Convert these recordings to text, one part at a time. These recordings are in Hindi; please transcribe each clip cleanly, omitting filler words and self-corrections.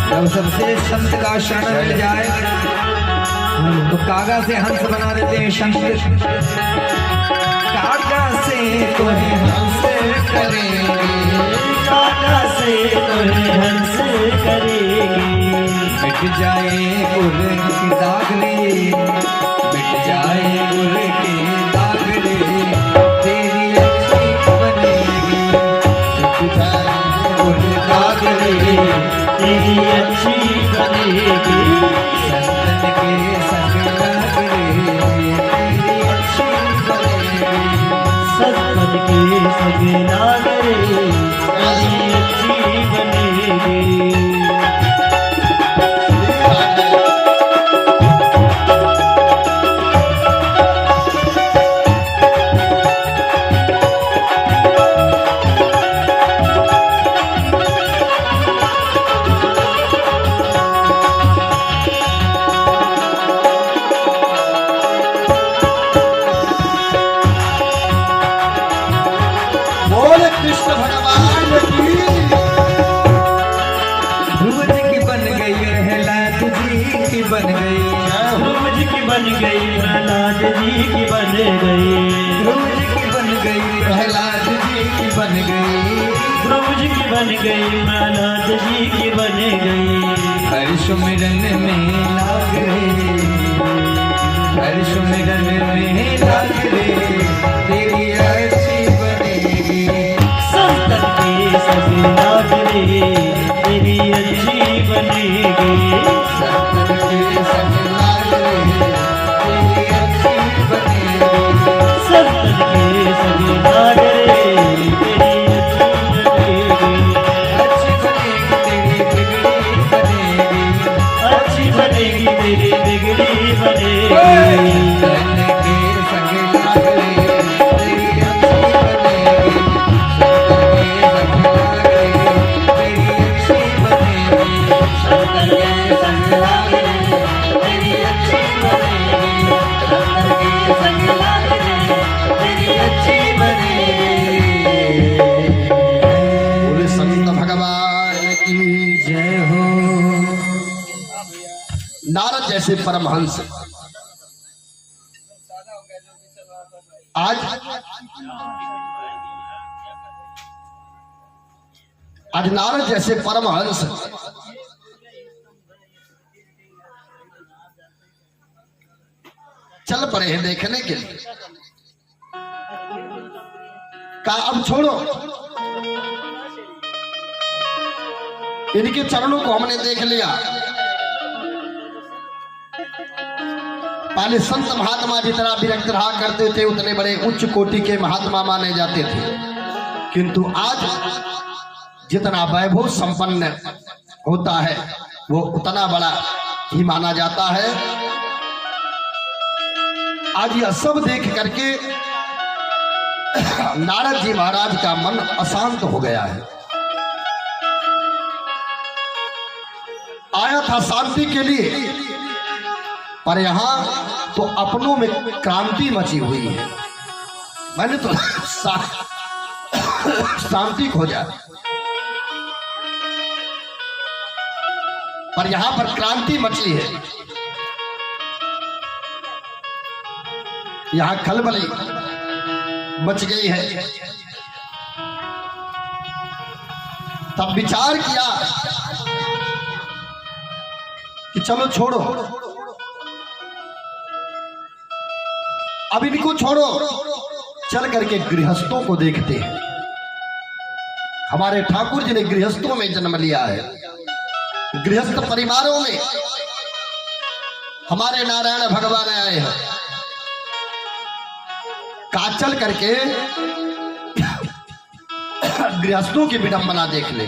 जब सबसे संत का शरण मिल जाए तो कागा से हंस बना देते हैं शंकर। कागा से कोई हंस करेंगे, कागा से कोई हंस करेंगे। मिट जाए गुर की दागले, मिट जाए गुर की दागले, तेरी अच्छी बनेगी। मिट जाए गुर दागले, तेरी अच्छी बनेगी। संतन के संग लागले, तेरी अच्छी बनेगी। सत्पथ के संग लागले, तेरी अच्छी बनेगी। कृष्ण भगवान की ध्रुव जी की बन गई प्रहलाद जी की बन गई, ध्रुव जी की बन गई प्रहलाद जी की बन गई। ध्रुव जी की बन गई प्रहलाद जी की बन गई, ध्रुव जी की बन गई प्रहलाद जी की बन गई। हर सुमिरन में लाग रे, हर सुमिरन में लाग रे, तेरी अच्छी बनेगी। संतन के संग लागले, तेरी अच्छी बनेगी। संतन के संग लागले, तेरी अच्छी बनेगी। संतन के संग लागले, तेरी अच्छी बनेगी। अच्छी बनेगी तेरी बिगड़ी बनेगी, अच्छी बनेगी तेरी बिगड़ी बनेगी। संतन के संग लागले, तेरी अच्छी बनेगी। संतन के संग लागले, तेरी अच्छी बनेगी। संतन के संग लागले, तेरी अच्छी बनेगी। बोले संत भगवान की जय हो। नारद जैसे परमहंस आज नारद जैसे परमहंस चल पड़े हैं देखने के लिए। कहा अब छोड़ो, इनके चरणों को हमने देख लिया। पहले संत महात्मा जितना विरक्त रहा करते थे उतने बड़े उच्च कोटि के महात्मा माने जाते थे, किंतु आज जितना वैभव संपन्न होता है वो उतना बड़ा ही माना जाता है। आज यह सब देख करके नारद जी महाराज का मन अशांत हो गया है। आया था शांति के लिए, पर यहां तो अपनों में क्रांति मची हुई है। मैंने तो शांति खोजा, पर यहां पर क्रांति मची है। यहां खलबली मच गई है। तब विचार किया कि चलो छोड़ो, अब इनको छोड़ो, चल करके गृहस्थों को देखते हैं। हमारे ठाकुर जी ने गृहस्थों में जन्म लिया है, गृहस्थ परिवारों में हमारे नारायण भगवान आए हैं। काचल करके गृहस्थों की विडंबना देख ले।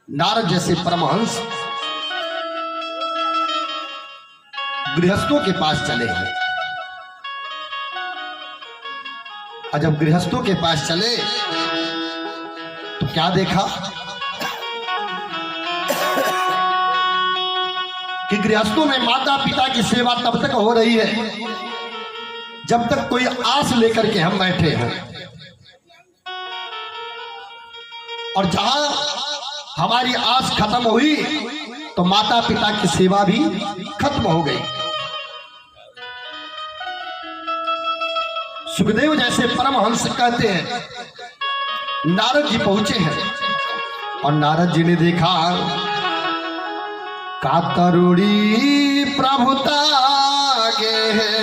नारद जैसे परमहंस गृहस्थों के पास चले हैं। और जब गृहस्थों के पास चले तो क्या देखा कि गृहस्थों में माता पिता की सेवा तब तक हो रही है जब तक कोई आस लेकर के हम बैठे हैं। और जहां हमारी आस खत्म हुई तो माता पिता की सेवा भी खत्म हो गई। सुखदेव जैसे परमहंस कहते हैं, नारद जी पहुंचे हैं और नारद जी ने देखा कातरुड़ी प्रभुता गे है,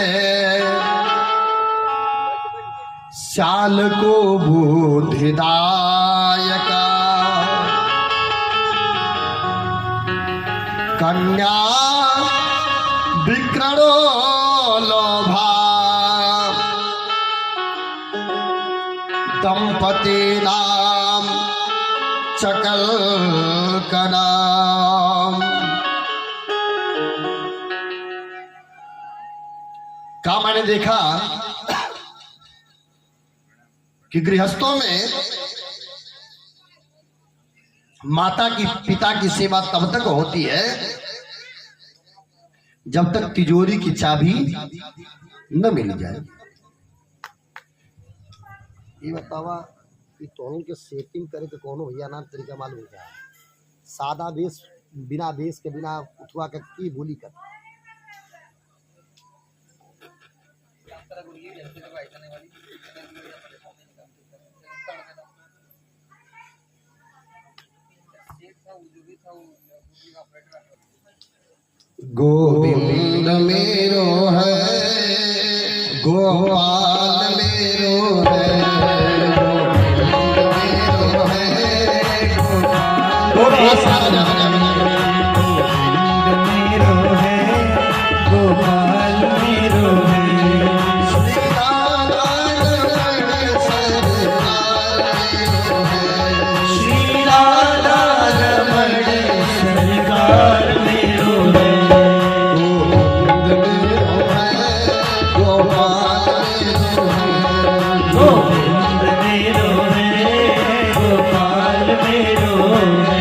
श्याल को बुद्धिदायका, कन्या विक्रणो लोभा, दंपति नाम चकल का नाम। का मैंने देखा कि गृहस्थों में माता की पिता की सेवा तब तक होती है जब तक तिजोरी की चाबी न मिल जाए। ये बतावा कि तोहन के सेटिंग करे के कोनो भैया ना तरीका मालूम है? सादा बेस बिना बेस के बिना उठवा के की बोली कर गोविंद मेरो है, गोपाल मेरो है, गोविंद मेरो है, गोपाल मेरो है, गोपाल मेरो है, श्री राधा रमण सरकार मेरो है, श्री राधा रमण सरकार मेरो है, गोविंद मेरो है, गोपाल मेरो है। गोविंद मेरो है, गोपाल मेरो है।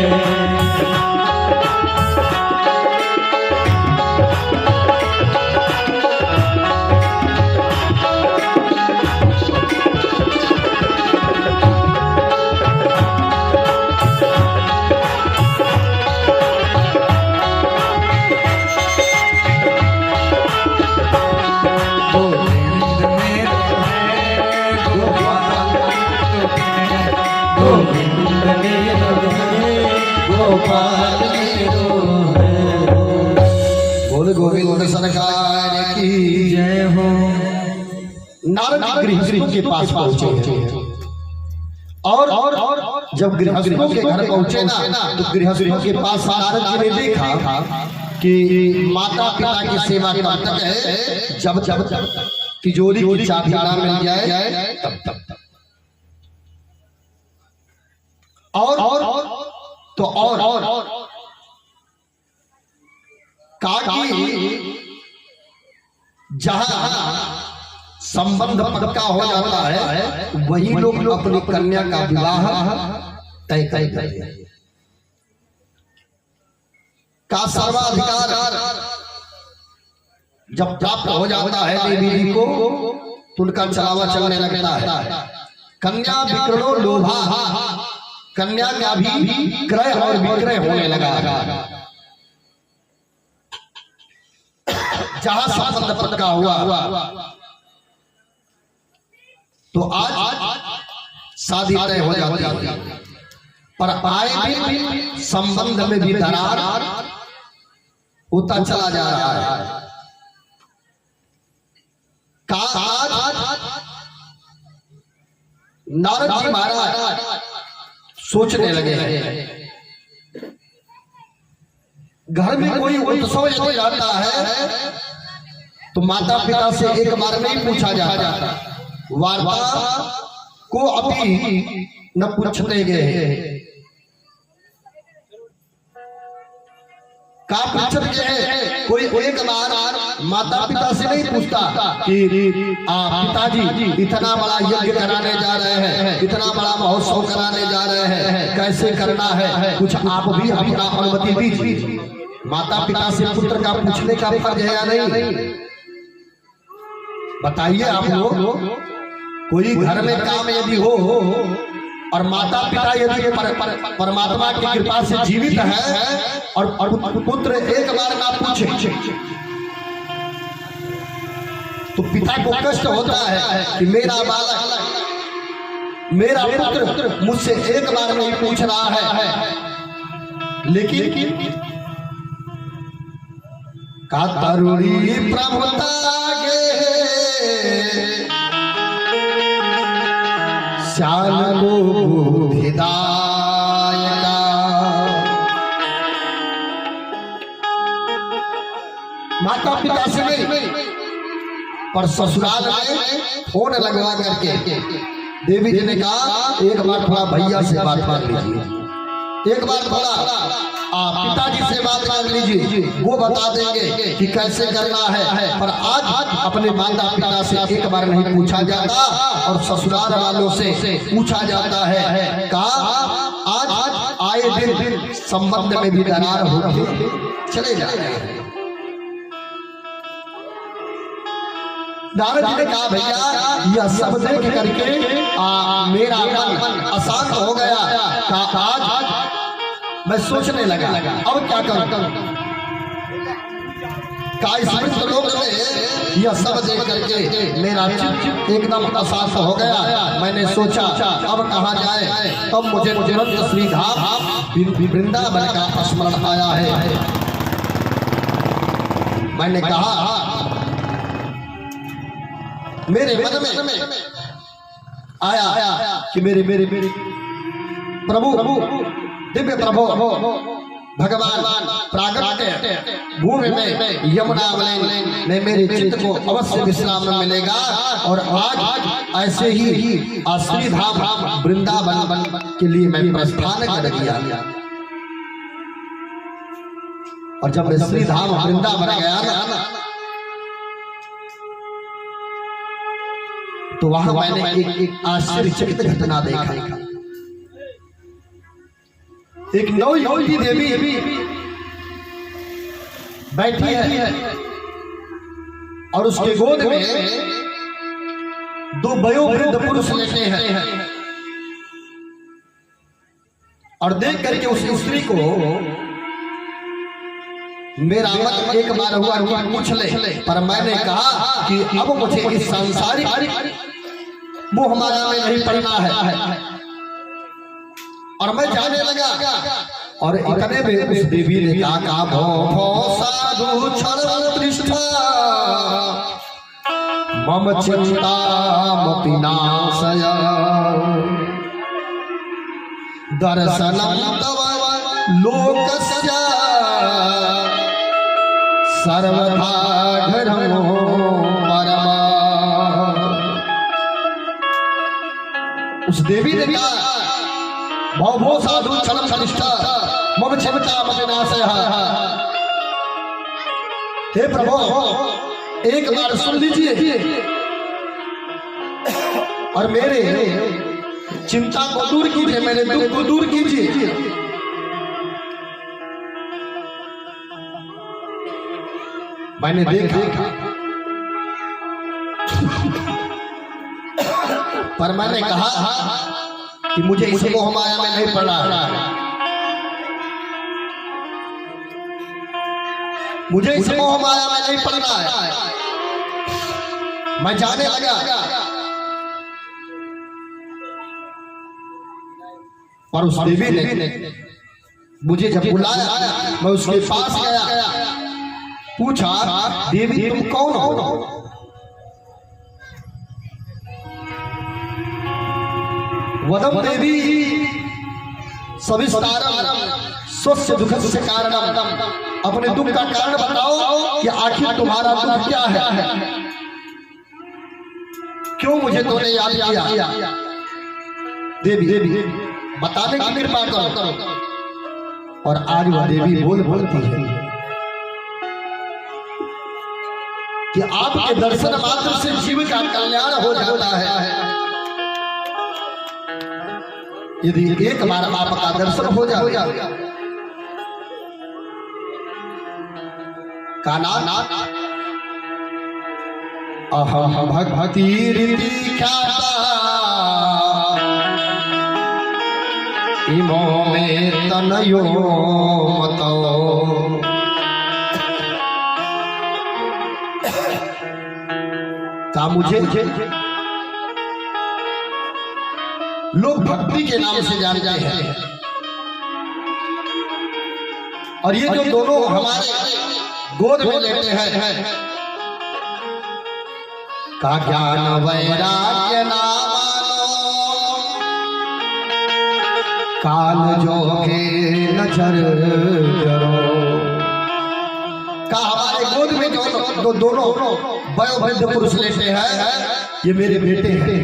गोविंद मेरो है, गोपाल गोविंद मेरो है, गोपाल मेरो है। बोल गोविंद सरकार की जय हो। नारद गृहस्थों के पास पहुंचे और जब गृहस्थों के घर पहुंचे ना तो गृहस्थों के पास नारद जी ने देखा कि माता पिता की सेवा तब तक है जब जब तिजोरी की चाबी ना मिल जाए तब तक। और तो और काकी जहां संबंध पक्का हो जाता है वही लोग अपनी कन्या का विवाह तय करते हैं। का सर्वाधिकार जब प्राप्त हो जाता है देवी जी को तो उनका चलावा चलने लगता है। कन्या विक्रयो लोभा, कन्या का भी क्रय और विक्रय होने लगा। जहां संबंध पक्का हुआ तो आज शादी तय हो जाती है, पर आए दिन संबंध में भी दरार होता चला जा रहा है। आज नारद जी महाराज सोचने लगे घर में कोई उत्सव यदि आता है तो माता पिता से एक बार नहीं पूछा जाता, वार्ता को अभी न पूछते गए का पूछते गए। कोई एक बार माता पिता से नहीं पूछता कि पिताजी इतना बड़ा यज्ञ कराने जा रहे हैं, इतना बड़ा महोत्सव कराने जा रहे हैं, कैसे करना है, कुछ आप भी अपना अनुमति दीजिए। माता पिता से पुत्र का पूछने का फर्ज है या नहीं? बताइए आप लोग। कोई घर में काम यदि हो और माता पिता यदि परमात्मा की कृपा से जीवित है और पुत्र एक बार ना पूछे तो पिता को कष्ट होता है कि मेरा बालक, मेरा पुत्र मुझसे एक बार नहीं पूछ रहा है। लेकिन का तरुणी प्रभुता गे श्याम को बुद्धिदायका, माता पिता से नहीं पर ससुराल में फोन लगवा करके देवी जी ने कहा एक बार थोड़ा भैया से बात कर लीजिए, एक बार थोड़ा पिताजी से बात कर लीजिए, वो बता देंगे कि कैसे करना है। पर आज अपने माता पिता से एक बार नहीं पूछा जाता और ससुराल वालों से पूछा जाता है। कहा आज आए दिन संबंध में भी दरार होते चले जा रहे हैं। नारद जी ने कहा भैया यह सब देख करके मेरा मन अशांत हो गया। आज मैं सोचने लगा अब क्या करूं। स्मृत लोक में यह सब देख करके मेरा चित्त एकदम अशांत हो गया। मैंने सोचा अब कहाँ जाए। तब मुझे तुरंत श्रीधाम वृंदावन का स्मरण आया है। मैंने कहा मेरे मन में आया कि मेरे प्रभु दिव्य प्रभु भगवान प्रागट्य भूमि में यमुना ने मेरे चित्त को अवश्य विश्राम मिलेगा। और आज ऐसे ही श्रीधाम वृंदावन के लिए मैं प्रस्थान कर दिया। और जब मैं श्रीधाम वृंदावन गया ना तो वहां मैंने एक आश्चर्यचकित घटना देखा। एक नवयुवती देवी बैठी है और उसके गोद में दो वयोवृद्ध पुरुष लेटे हैं। और देख करके उस स्त्री को मेरा मन एक बार हुआ कि पूछ ले, पर मैंने कहा कि अब मुझे इस सांसारिक मोह माया में नहीं पड़ना है। और मैं जाने लगा और इतने में उस देवी ने कहा भो साधु क्षण तृष्ठा मम चिंता मपिनाशय दर्शनम तव लोकस्य सर्वथा घरमो परमा। उस देवी ने कहा भो साधु क्षण निष्ठा मम चिंता मपिनाशय। हे प्रभु एक बार सुन लीजिए और मेरे चिंता को दूर कीजिए, मेरे दुख को दूर कीजिए। मैंने देखा पर मैंने कहा कि मुझे इस मोह माया में नहीं पड़ना है, मुझे इस मोह माया में नहीं पड़ना है। मैं जाने लगा पर उस देवी ने मुझे जब बुलाया मैं उसके पास गया, पूछा देवी तुम कौन हो? वदम देवी सविस्तारम स्वस्य दुखस्य कारणम। अपने दुख का कारण बताओ कि आखिर तुम्हारा दुख क्या है, क्यों मुझे तूने याद किया? देवी बताने की कृपा करो। और आज वह देवी बोलती है कि आपके दर्शन मात्र से जीव का कल्याण हो जाता है। यदि एक बार आपका दर्शन हो जाए का नाम अहम भक्ति रीति ख्याता इमो में तनयो मतो ता मुझे लोग भक्ति के नाम से जाने जाते हैं और ये जो दोनों हमारे गोद में लेते हैं का ज्ञान वैराग्य नामानो काल जोगे नजर करो का हमारे गोद में जो दोनों वयोवृद्ध पुरुष लेते हैं ये मेरे बेटे हैं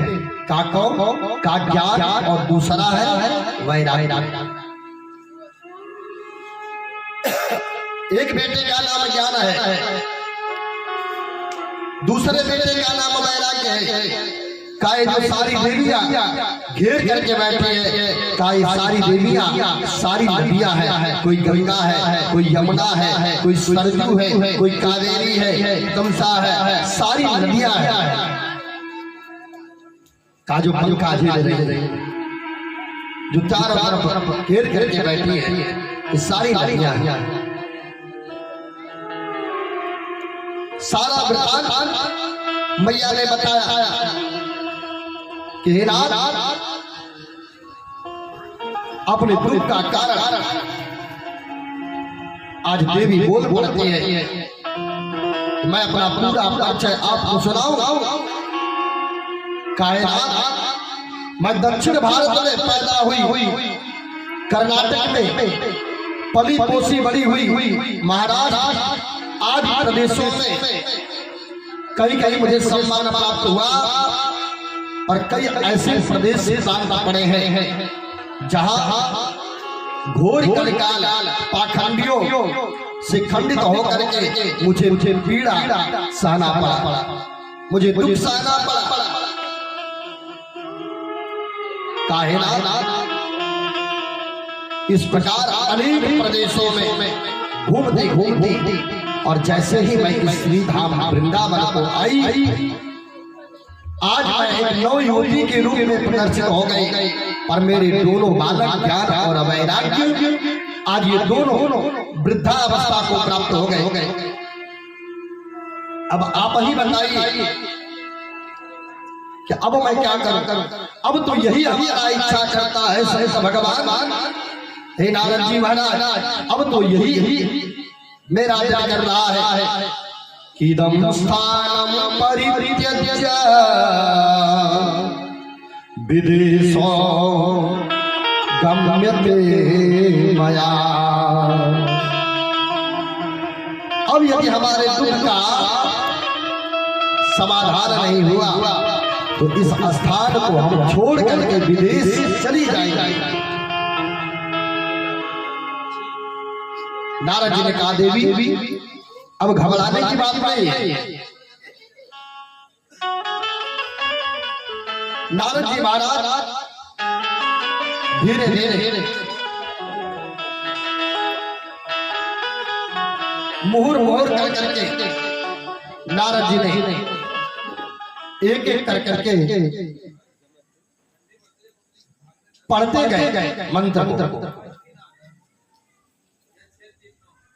का कौन का ज्ञान और दूसरा है वैराग्य। एक बेटे का नाम ज्ञान है, दूसरे बेटे का नाम वैराग्य है। का ये जो सारी देवियां घेर करके बैठी है, का ये सारी देवियां सारी नदियां है, कोई गंगा है, कोई यमुना है, कोई सरजू है, कोई कावेरी है, तमसा है, सारी नदियां है। का जो पंखा जो चारों तरफ घेर करके बैठी है, ये सारी नदियां हैं। सारा वृत्तांत मैया ने बताया कि हे नाथ, अपने दुख का कारण आज देवी बोल पड़ती है। मैं अपना पूरा परिचय आपको सुनाऊं। मैं दक्षिण भारत में पैदा हुई, कर्नाटक में पली पोसी बड़ी हुई, महाराष्ट्र आदि प्रदेशों में कई मुझे सम्मान प्राप्त हुआ और कई ऐसे प्रदेश प्रांत पड़े हैं जहां घोर कलिकाल पाखंडियों से खंडित होकर के मुझे पीड़ा सहना पड़ा, मुझे दुख सहना पड़ा। इस प्रकार अनेक प्रदेशों में घूमते और जैसे ही मैं इस श्री धाम वृंदावन को आई, आज मैं एक नवयुवती के रूप में प्रदर्शित हो गई। पर मेरे दोनों बालक ज्ञान और वैराग्य आज ये दोनों वृद्धावस्था को प्राप्त हो गए। अब आप ही बताइए कि अब मैं क्या करूं? अब तो यही हमारा इच्छा करता है सहस भगवान, हे नारद जी महाराज, अब तो यही मेरा दिल कर रहा है कि इदं स्थानं परित्यज्य विदेशो गम्यते मया। अब यदि हमारे दुख का समाधान नहीं हुआ तो इस स्थान को हम छोड़ करके विदेश चली जाएंगे। नारद जी ने कहा देवी अब घबराने की बात नहीं है। नारद जी महाराज धीरे धीरे मुहुर कर करके नारद जी ने एक एक कर करके पढ़ते गए मंत्र को।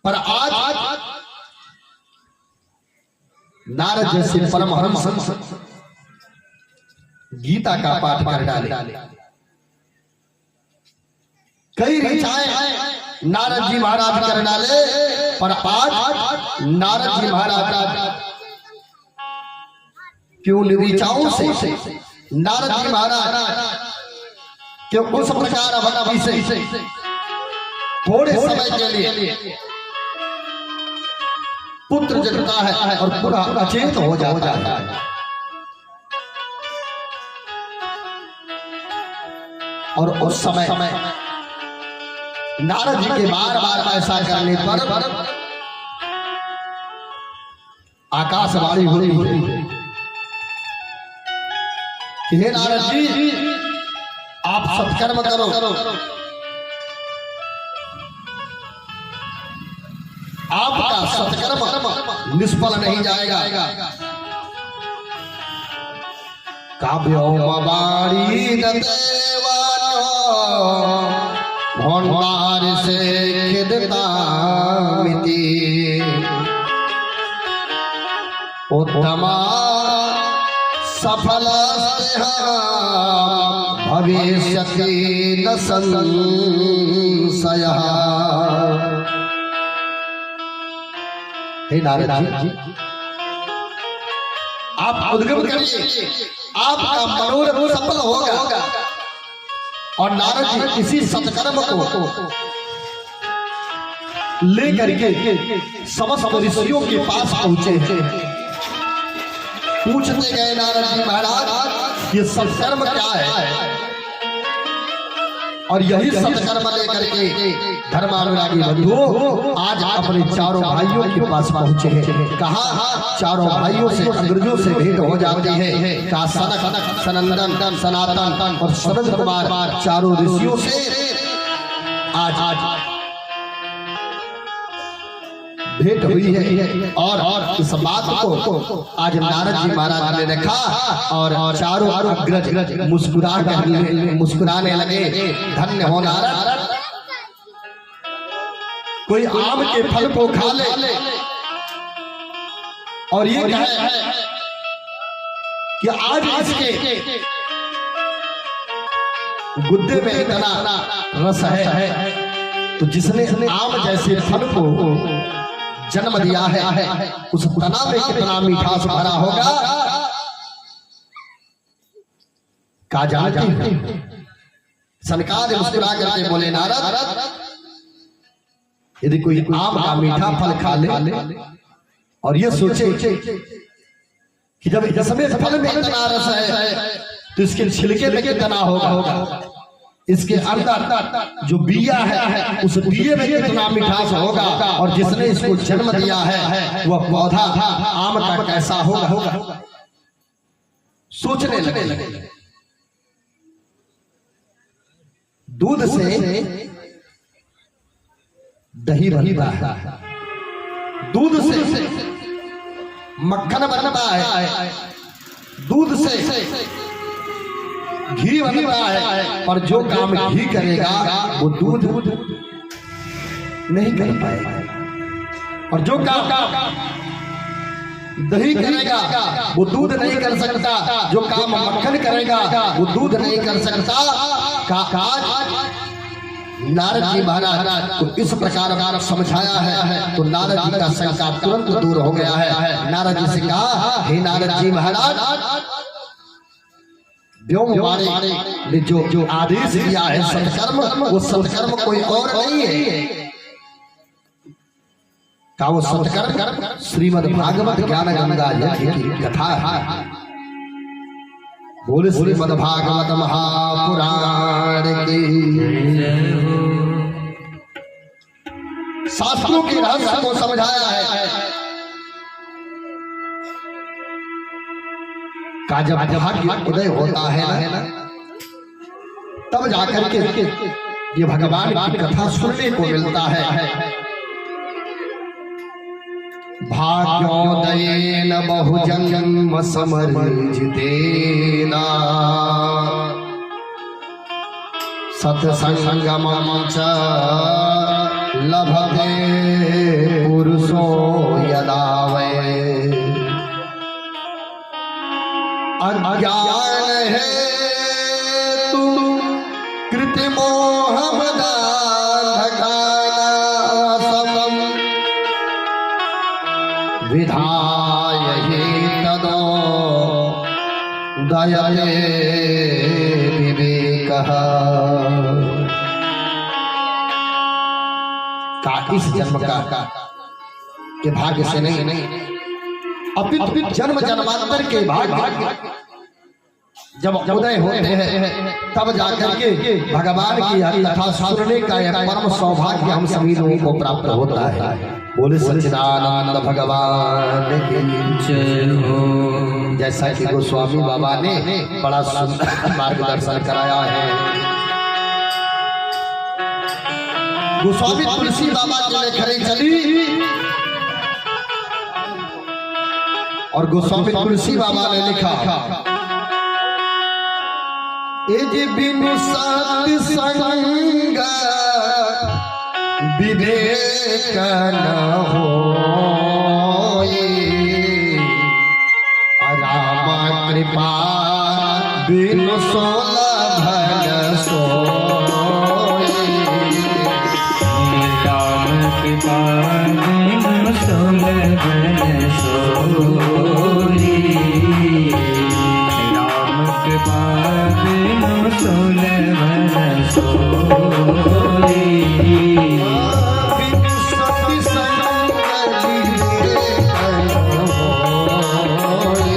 पर आज नारद जैसे परमहंस गीता का पाठ कर डाले। कई ऋचाएं नारद जी महाराज कर डाले, पर आज नारद जी महाराज क्यों ऋचाओं से नारद जी महाराज क्यों उस प्रकार भक्ति से थोड़े समय के लिए पुत्र जगता है और पूरा अचेत हो जाता है। और उस समय नारद जी के बार बार ऐसा करने पर आकाशवाणी हुई कि हे नारद जी, आप सत्कर्म करो, आपका सत्कर्म निष्फल नहीं जाएगा। काव्यो मवाणी देवानो भंडार से खिदता मिति उत्तमा सफल भविष्यति न संशयः। हे नारद जी, आप उद्गम करिए, आपका मनोरथ सफल होगा। और नारद जी इसी सत्कर्म को लेकर के समस्त ऋषियों के पास पहुंचे। पूछते गए नारद जी महाराज, ये सत्कर्म क्या है? और यही सत्कर्म लेकर के धर्मानुरागी बंधुओं आज अपने चारों भाइयों के पास पहुंचे हैं। कहा चारों भाइयों से अंग्रेजों से भेंट हो जाती है। कहा सनक, सनंदन, सनातन और सनद कुमार चारों ऋषियों से आज भेंट हुई है। और इस बात को आज नारद जी महाराज ने देखा और चारों अग्रज मुस्कुराने लगे। धन्य हो नारद, कोई आम के फल को खा ले और ये कहे कि आज इसके गुद्दे में इतना रस है, तो जिसने आम जैसे फल को जन्म दिया है उस तना में कितना मिठास भरा होगा का जानते हैं? सनकादिक मुस्कुरा करके बोले नारद, यदि कोई आम का मीठा फल खा ले और ये सोचे कि जब इसमें फल में इतना रस है तो इसके छिलके में कितना होगा, इसके अंदर जो बिया है उस बिये में कितना मिठास होगा, और जिसने इसको जन्म दिया है वह पौधा आम का कैसा होगा। सोचने लगे। दूध से दही बनता है, दूध से मक्खन बनता है, दूध से घी बनता है। और जो काम घी करेगा वो दूध नहीं कर पाएगा, और जो काम दही करेगा वो दूध नहीं कर सकता, जो काम मक्खन करेगा वो दूध नहीं कर सकता। आज नारद जी महाराज को इस प्रकार समझाया है तो नारद जी का शंका तुरंत दूर हो गया है। नारद जी से कहा, हे नारद जी महाराज, व्योमवाणी ने जो आदेश दिया है सत्कर्म, वो सत्कर्म कोई और नहीं है। का वो सत्कर्म श्रीमद् भागवत ज्ञान गंगा यज्ञ की कथा है। बोले श्रीमद् भागवत महापुराण की शास्त्रों के रहस्य को समझाया है। का जब भाग्य उदय होता है ना, तब जाकर के ये भगवान की कथा सुनने को मिलता है। भाग्योदयेन बहुजन्म समर्जितेना सत्संगमं च लभते पुरुषो यदा वै। अज्ञान है तू कृतिमोहमदान्धकानासमं विधाय हि तदो दयते विवेकः। का इस जन्म का के भाग्य से नहीं, अपितु जन्म जन्मांतर के भाग्य जब उदय होते हैं तब जाकर के भगवान की कथा सुनने का यह परम सौभाग्य हम सभी लोगों को प्राप्त होता है। बोले सच्चिदानंद भगवान की जय हो। जैसा कि गोस्वामी बाबा ने बड़ा सुंदर मार्गदर्शन कराया है। गोस्वामी तुलसी बाबा की लेखनी चली और गोस्वामी तुलसी बाबा ने लिखा, एज बिनु सत्संग विवेक न होए, राम कृपा बिनु सोलभन सोए। राम कृपा बिनु सोलभन सोई, राम कृपा बिनु सोलभन सोई। बिनु सति संग विवेक न होए,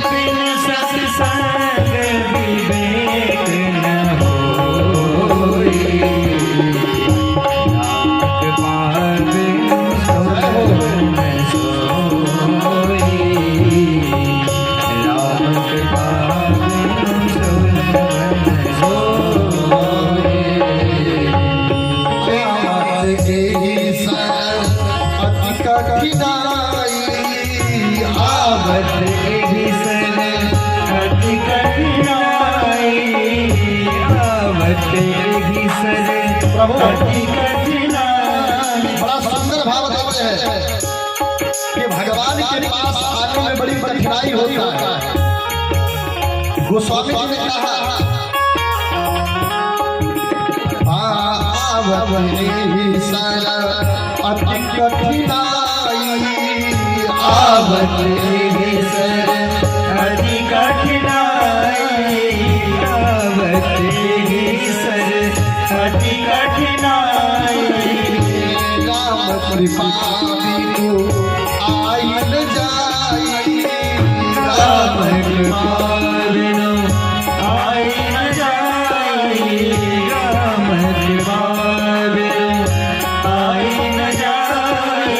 बिनु सत्संग विवेक न होई, राम कृपा बिनु सोलभन सोई, राम कृपा बिनु सोलभन सोई। आवत एहि सन अति कठिनाई, आवत एहि सन अति कठिनाई। बड़ा सुंदर भाव देते हैं कि भगवान के पास आने में बड़ी कठिनाई होता है। गोस्वामी जी ने कहा आवत एहि सन अति कठिनाई, आवत एहि सन अति कठिनाई, आवत एहि सन अति कठिनाई। राम कृपा बिनु आई न जाई, राम कृपा बिनु आई न जाई, राम कृपा बिनु आई न जाई।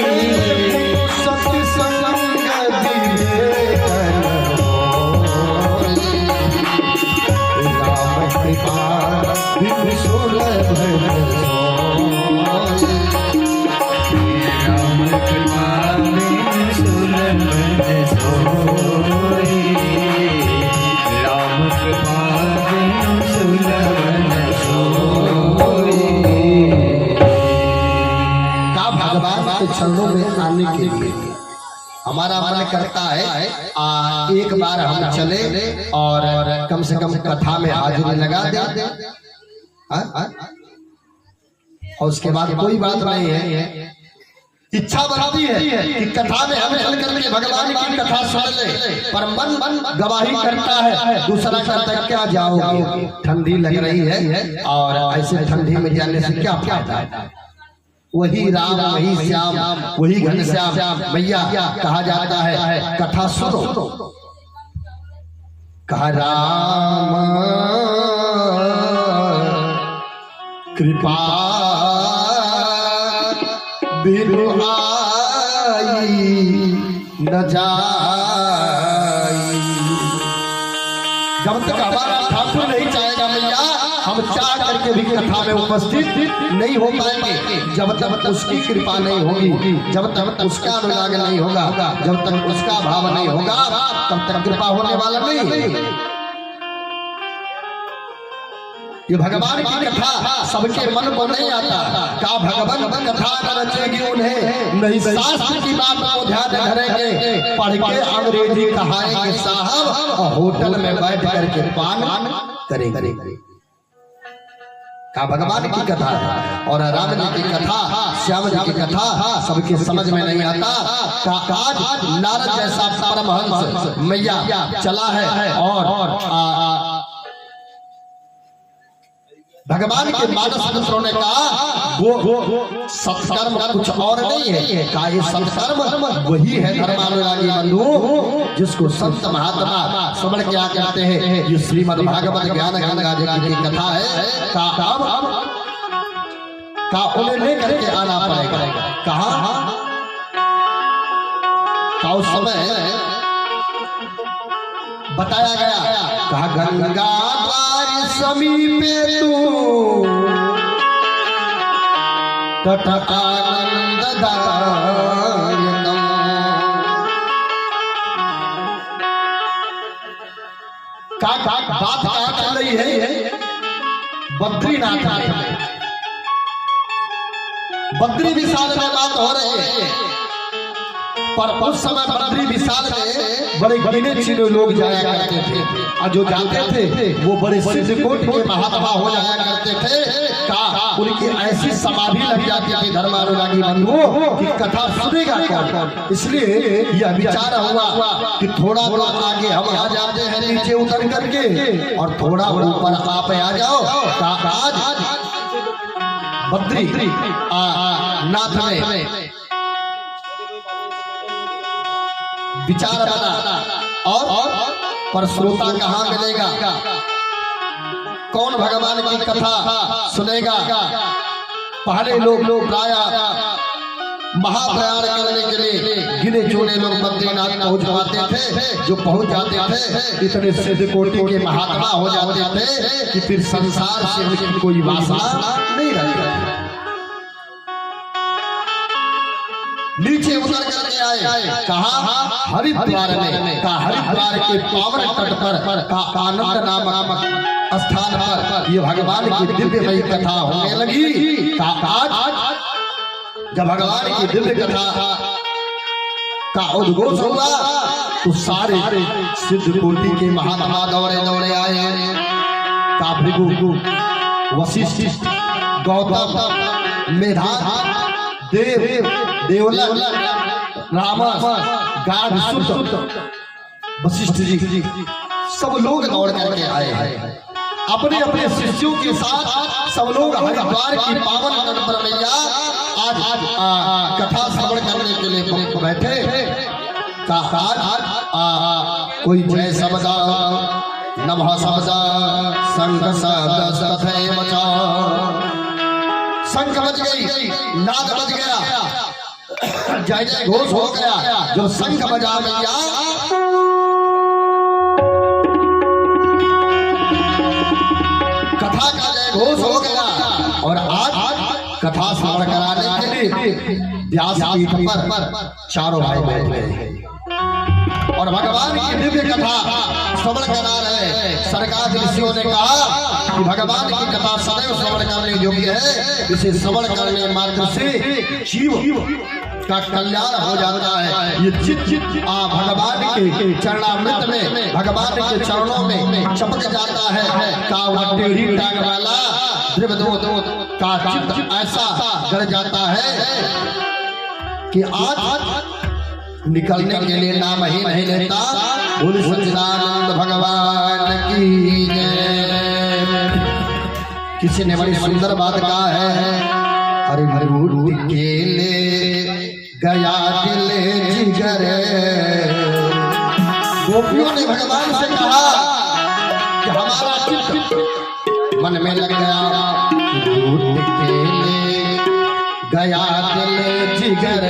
सत्य संग विवेक न होए, राम कृपा बिनु सोलभन सोए। राम कृपा बिनु सोलभन सोई, राम कृपा बिनु सोलभन सोई। का भगवान के चरणों में आने के लिए हमारा मन करता है एक बार हम चले और कम से कम कथा में हाजिरी लगा दे। और उसके बाद कोई बात नहीं है, इच्छा बनती है कि कथा में हम चल करके भगवान की कथा सुन ले, पर मन गवाही करता है दूसरा कहता है क्या जाओगे, ठंडी लग रही है और ऐसे ठंडी में जाने से क्या फायदा है। वही राम वही श्याम वही घनश्याम मैया कहा जाता है, कथा सुनो। कहा राम कृपा बिनु आई न जाई। जब तक हमारा ठाकुर नहीं चाहेगा मैया, हम चाह करके भी कथा में उपस्थित नहीं हो पाएंगे। जब तक उसकी कृपा नहीं होगी, जब तक उसका अनुराग नहीं होगा, जब तक उसका भाव नहीं होगा, तब तक कृपा होने वाला नहीं। ये भगवान की कथा सबके मन को नहीं आता। का भगवान कथा न रचेगी उन्हें, नहीं शास्त्र की बात को ध्यान धरेंगे, पढ़ के अंग्रेजी कहाएंगे साहब, और होटल में बैठ करके पान करेंगे। का भगवान की कथा और राम जी की कथा, श्याम जी की कथा सबके समझ में नहीं आता। का आज नारद जैसा परमहंस मैया चला है और भगवान के मानस पुत्रों ने कहा वो सत्कर्म कुछ और नहीं है। का ये सत्कर्म वही है धर्मानुरागी बंधु, जिसको संत महात्मा समझ के क्या कहते हैं। ये श्रीमद् भागवत ज्ञान गंगा जी की कथा है। का उन्हें लेकर के आना पड़ेगा। कहा का उस समय बताया गया। कहा गंगा समीपे तू तट आनंददायकम। बात क्या चल रही है बद्रीनाथ में। बद्री विशाल में बात हो रही है, पर उस समय बद्री विशाल में बड़े गिने चुने लोग जाया करते थे, और जो जाते थे वो बड़े सिद्ध कोटि के महात्मा हो जाया करते थे। का उनकी ऐसी समाधि लग जाती थी धर्मानुरागी बंधुओं की कथा सुनेगा कौन। इसलिए यह विचार हुआ कि थोड़ा तो आगे हम आ जाते हैं नीचे उतर करके, और थोड़ा ऊपर आप आ जाओ। आज बद्री नाथ में विचार बना, और पर श्रोता कहाँ मिलेगा, कौन भगवान की कथा सुनेगा। पहले लोग प्राय महाप्रयाण करने के लिए गिने चुने लोग बद्रीनाथ पहुंच पाते थे। जो पहुंच जाते थे इतने सिद्ध कोटि के महात्मा हो जाते थे कि फिर संसार से उनकी कोई वासना नहीं रहती। नीचे उतर करके आए, कहा हरिद्वार में, कहा हरिद्वार के पावन तट पर का आनंद नामक स्थान पर ये भगवान की दिव्यमयी कथा होने लगी। आज जब भगवान की दिव्य कथा का उद्घोष हुआ तो सारे सिद्ध कोटि के महात्मा दौड़े आए। का भृगु, वशिष्ठ, गौतम, मेधान, देव, देवला, रामस, गाढ़, वशिष्ठ जी सब लोग दौड़ करके आए हैं। अपने अपने शिष्यों के साथ सब लोग हरिद्वार की पावन तट पर मैया आज कथा श्रवण करने के लिए बैठे। कोई जय शब्द, नमः शब्द, शंख शब्द तथैव च। शंख बज गई, नाद बज गया, जय जय घोष हो गया। जो शंख बजा मैया कथा का जय घोष हो गया। और आज कथा श्रवण कराने के लिए व्यासपीठ पर चारों भाई बैठ गए और भगवान की दिव्य कथा श्रवण करा रहे। सरकार ऋषियों ने कहा कि भगवान की कथा सदैव श्रवण करने योग्य है, इसे श्रवण करने मात्र से जीव का कल्याण हो जाता है। ये चित भगवान के चरणामृत में, भगवान के चरणों में चमक जाता है। का टेढ़ी टांग वाला द्रवदूत का चित्त ऐसा गड़ जाता है कि आज निकलने के लिए नाम ही नहीं लेता। बोल सच्चिदानंद भगवान की जय। किसी ने बड़ी सुंदर बात कहा है, अरे मरूद केले गया दिल जिगर। गोपियों ने भगवान से कहा कि हमारा चित्त मन में लग गया, दूध केले गया दिल जिगर।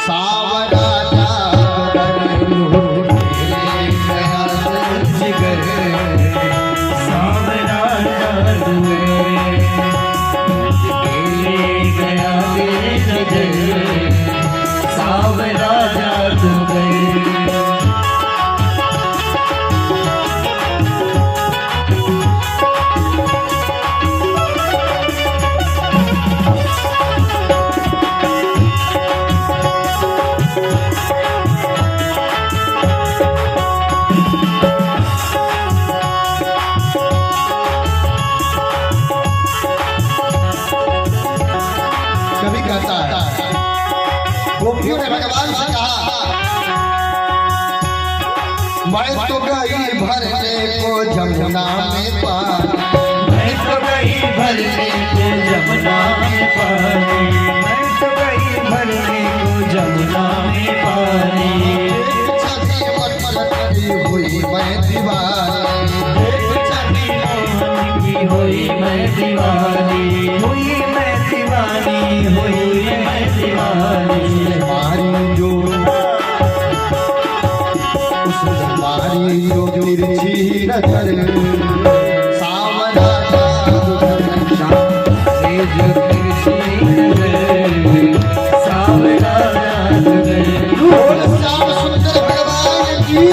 सावरा गोपियों ने भगवान से कहा, मैं तो गई भरने को जमुना में पानी, मैं तो गई भरने को जमुना में पानी, मैं तो गई भरने को जमुना में पानी। छवि मन हुई मैं दीवानी, की हुई मैं दीवानी, हुई मैं दीवानी, हुई मैं दीवानी। मारी जो उस मारी जो तिरछी नजर, सावरा श्याम सुंदर भगवान की।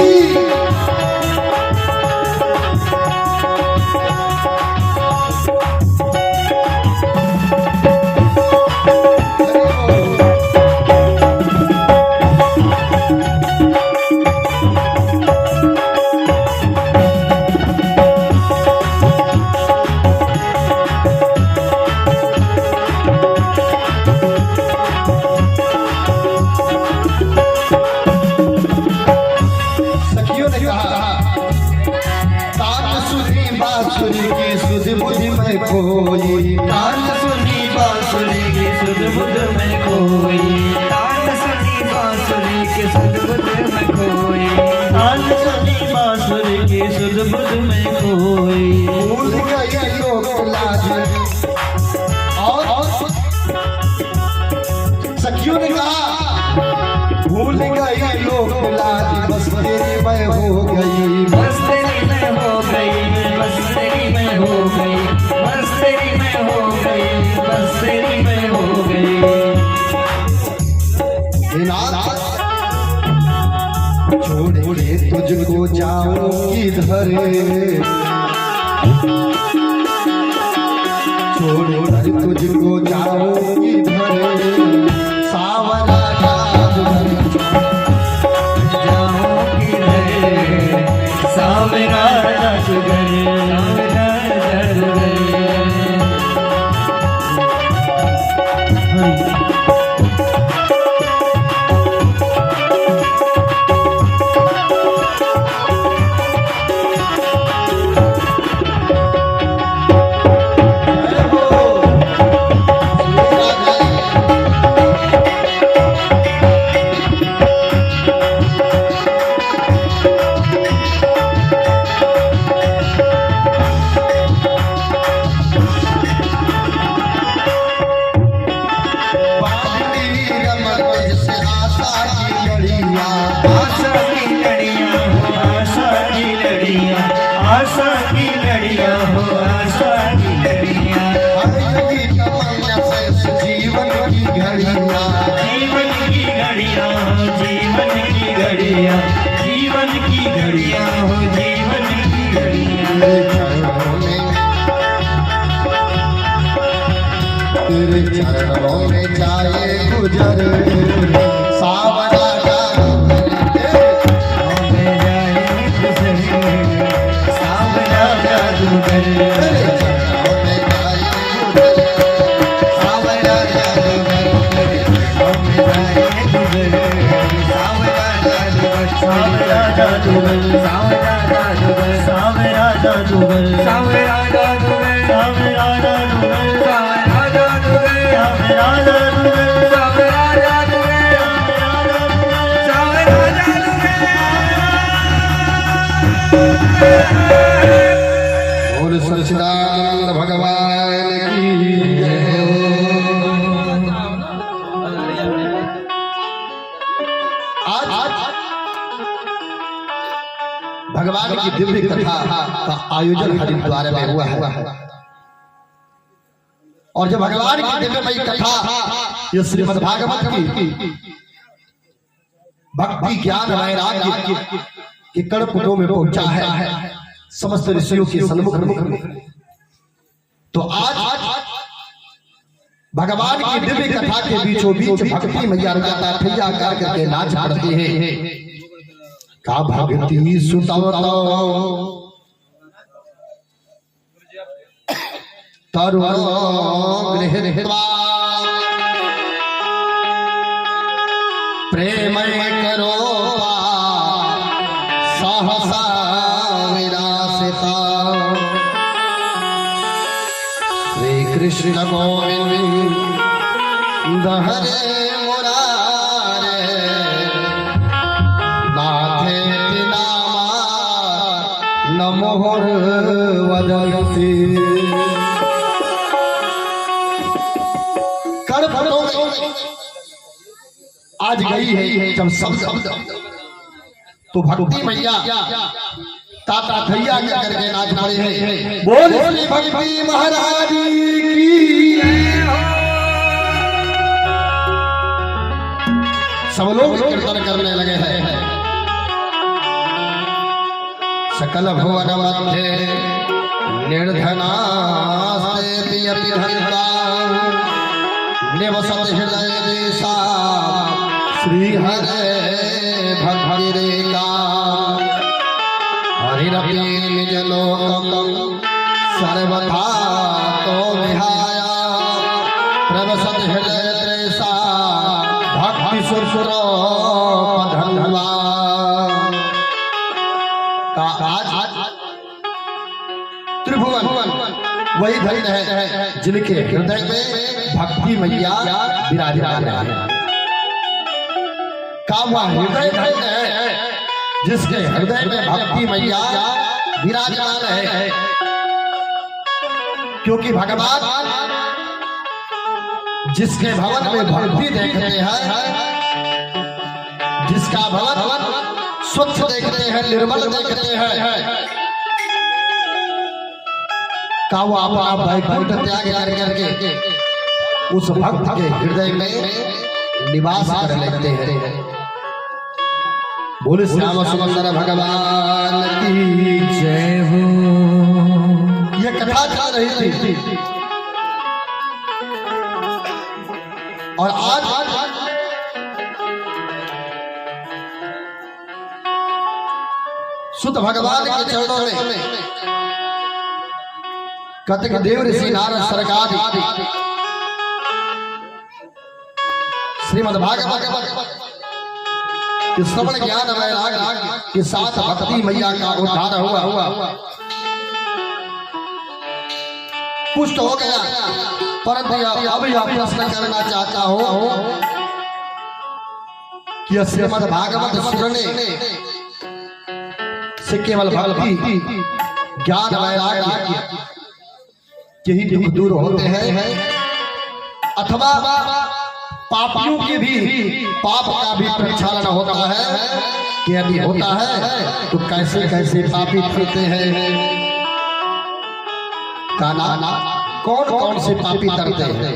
खोई, तान सुनी बांसुरी की सुध बुध में खोई, तान सुनी बांसुरी के सुध बुध में खोई, तान सुनी बांसुरी की सुध बुध में खोई। भूल गई लोक लाज। और सखियों ने कहा भूल गई लोक लाज, बस तेरी मैं हो गई, बस तेरी मैं हो गई, बस तेरी मैं हो गई, बस तेरी मैं हो गई, बस तेरी मैं हो गई। छोड़ के तुझको जाऊं किधर, छोड़ कर तुझको जाऊं किधर, सावरा जाऊं किधर, सावरा जादूगर, सावरा जादूगर। आशा की लड़ियां हो, आशा की लड़ियां, जीवन की घड़ियां, जीवन की घड़ियां हो, जीवन की घड़ियां, जीवन की घड़ियां हो, जीवन की घड़ियां। तेरे चरणों में जाए गुजर, सावरा और सच्चिदानंद भगवान की जय हो। आज भगवान की दिव्य कथा का आयोजन हरिद्वार में हुआ है, और जब भगवान की दिव्यमयी कथा ये श्रीमद् भागवत की भक्ति ज्ञान वैराग्य के कड़पुटों में पहुंचा है समस्त ऋषियों के सन्मुख में, तो आज भगवान की दिव्य कथा के बीचों बीच भक्ति मैया रजाता ठैया कर करके नाच पड़ती है। का भक्ति सुतवतो तरुणो गृहीत्वा प्रेम करो सहसा विरासिता। श्री कृष्ण गोविंद हरे मुरारे नाथे नामा नमो वदन्ति। कर्णपुटों में आज गई है जब शब्द तो भक्ति मैया ताता थैया करके नाच पड़े हैं। बोले भक्ति महाराज की सब लोग कीर्तन करने लगे हैं। सकल भुवन मध्य निर्धनास्ते पियति धन्ता निवसत हृदय देशा श्री हरे भक्ति रेखा। हरिरपि निज लोकं सर्वथा तो विहाया प्रवसत हृदय त्रेषा भक्ति सुरसुरो धन्वा। आज त्रिभुवन वही धन्य है जिनके हृदय में भक्ति मैया विराजमान है। का वह हृदय धन्य है जिसके हृदय में भक्ति मैया विराजमान है, क्योंकि भगवान जिसके भवन में भक्ति देखते हैं, जिसका भवन स्वच्छ देखते हैं, निर्मल देखते हैं, का वो अपना वैकुंठ त्याग कर करके उस भक्त के हृदय में निवास कर लेते हैं। बोले श्याम सुंदर भगवान की जय हो। ये कथा चल रही थी और आज सुत भगवान के चरणों में कतक देव ऋषि नारद सरकार श्रीमद् भागवत के श्रवण ज्ञान वैराग्य के साथ भक्ति मैया का उद्धार हुआ, पुष्ट हो गया। परंतु अब यह प्रश्न करना चाहता हूं कि श्रीमद् भागवत सुनने से केवल भक्ति ज्ञान वैराग्य यही दुख दूर होते हैं, अथवा पापियों के भी पाप का भी प्रक्षालन होता है कि यदि होता है तो कैसे कैसे पापी फिरते हैं, काना कौन कौन से पापी तरते हैं।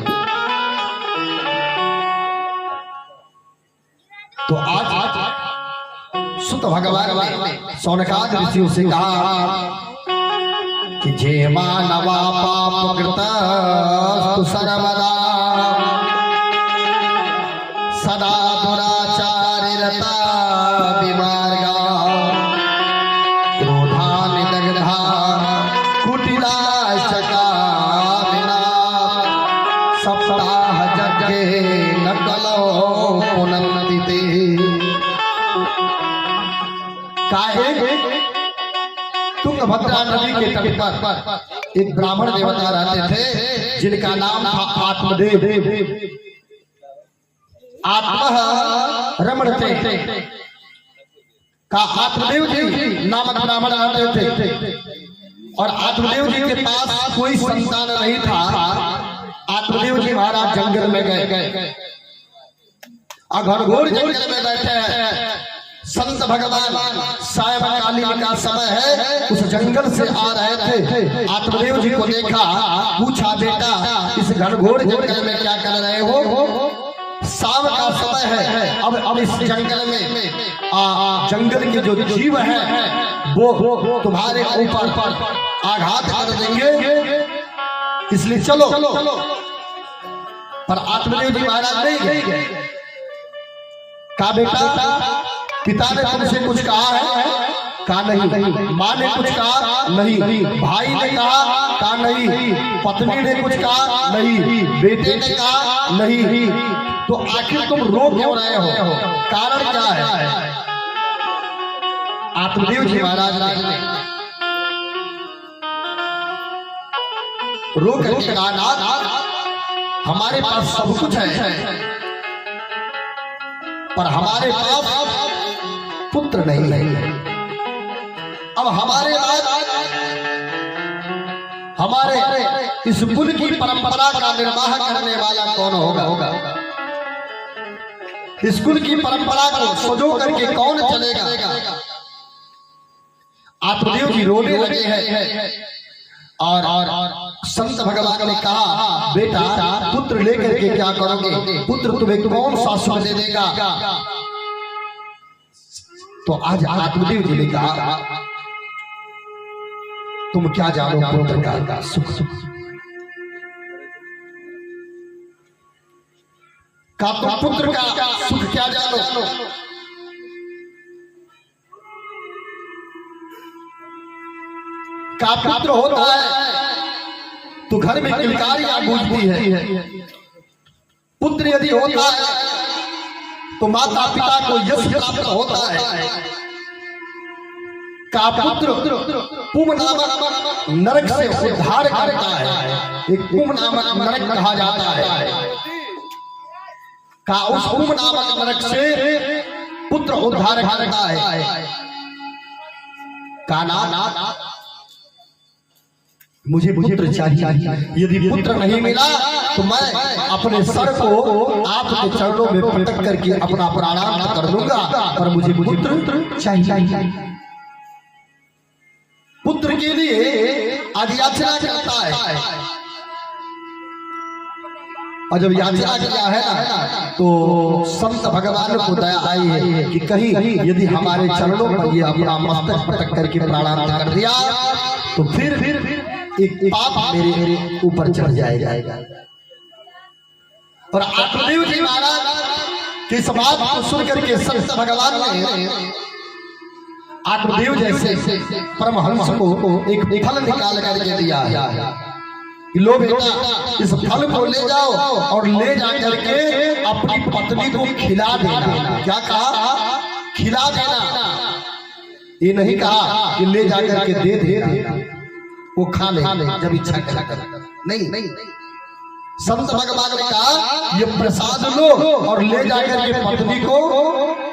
तो आज सुत भगवान ने सौनकाद ऋषियों से कहा कि जे मानवा पाप कृता सर्वदा सदा दुराचारिता विमार्गा क्रोधानि दग्धा कुटिलाशका विना सप्ताह यज्ञे न कलो पुनन्ति ते। काहे तुंगभद्रा नदी के तट पर एक ब्राह्मण देवता रहते थे जिनका नाम था आत्मदेव। आत्मा रमण थे का आत्मदेव जी नामक ब्राह्मण रहते थे और आत्मदेव जी के पास कोई संतान नहीं था। आत्मदेव जी महाराज जंगल में गए और घनघोर जंगल में बैठे हैं। संत भगवान सायंकालीन का समय है, उस जंगल से आ रहे थे। आत्मदेव जी को देखा, पूछा बेटा इस घनघोर जंगल में क्या कर रहे हो? शाम का समय है, अब इस जंगल में जंगल के जो जीव हैं वो तुम्हारे ऊपर आघात कर देंगे, इसलिए चलो। पर आत्मदेव जी महाराज नहीं गए। कहा बेटा पिता ने तुमसे कुछ कहा है? कहा नहीं। माँ ने कुछ कहा? नहीं। भाई ने कहा? नहीं। पत्नी ने कुछ कहा? नहीं। बेटे ने कहा? नहीं। तो आखिर तुम रो क्यों रहे हो? कारण क्या है? आत्मदेव जी महाराज ने रो करके कहा, हमारे पास सब कुछ है पर हमारे पास पुत्र नहीं है। अब हमारे इस कुल की परंपरा का निर्वाह करने वाला कौन होगा? इस कुल की परंपरा को सजो करके कौन चलेगा? आत्मदेव जी रोने लगे हैं और संत भगवान ने कहा बेटा पुत्र लेकर के क्या करोगे? पुत्र तुम्हें कौन सा सुख दे देगा? तो आज आत्मदेव जी ने कहा तुम क्या जानो पुत्र का सुख? का तुम पुत्र का सुख क्या जानो? का पुत्र होता है तो घर में किलकारियां गूंजती है। पुत्र यदि होता है तो माता पिता को यश प्राप्त होता है। का पुत्र पुम नामक नरक से उद्धार करता है। एक पुम नामक नरक कहा जाता है। का उस पुम नामक नरक से पुत्र उद्धार करता है। का नाम मुझे पुत्र चाहिए। यदि पुत्र नहीं मिला तो मैं अपने सर को आपके चरणों में पटक करके अपना प्राणांत कर दूंगा, पर मुझे पुत्र चाहिए। पुत्र के लिए आज याचना करता है, और जब याचना किया है ना तो संत भगवान को दया आई है कि कहीं यदि हमारे चरणों पर ये अपना मस्तक पटक करके प्राणांत कर दिया तो फिर एक पाप मेरे ऊपर चढ़ जाएगा। और आत्मदेव जी महाराज की इस बात को सुन करके संत भगवान ने आत्मदेव जैसे परमहंस को एक फल निकाल करके दिया। लो बेटा, इस फल को ले जाओ और ले जा करके अपनी पत्नी को खिला देना। क्या कहा? खिला देना। ये नहीं कहा कि ले जा करके दे देना, वो खा ले जब इच्छा कर। नहीं, संत भगवान ने कहा ये प्रसाद लो और ले जाकर के पत्नी को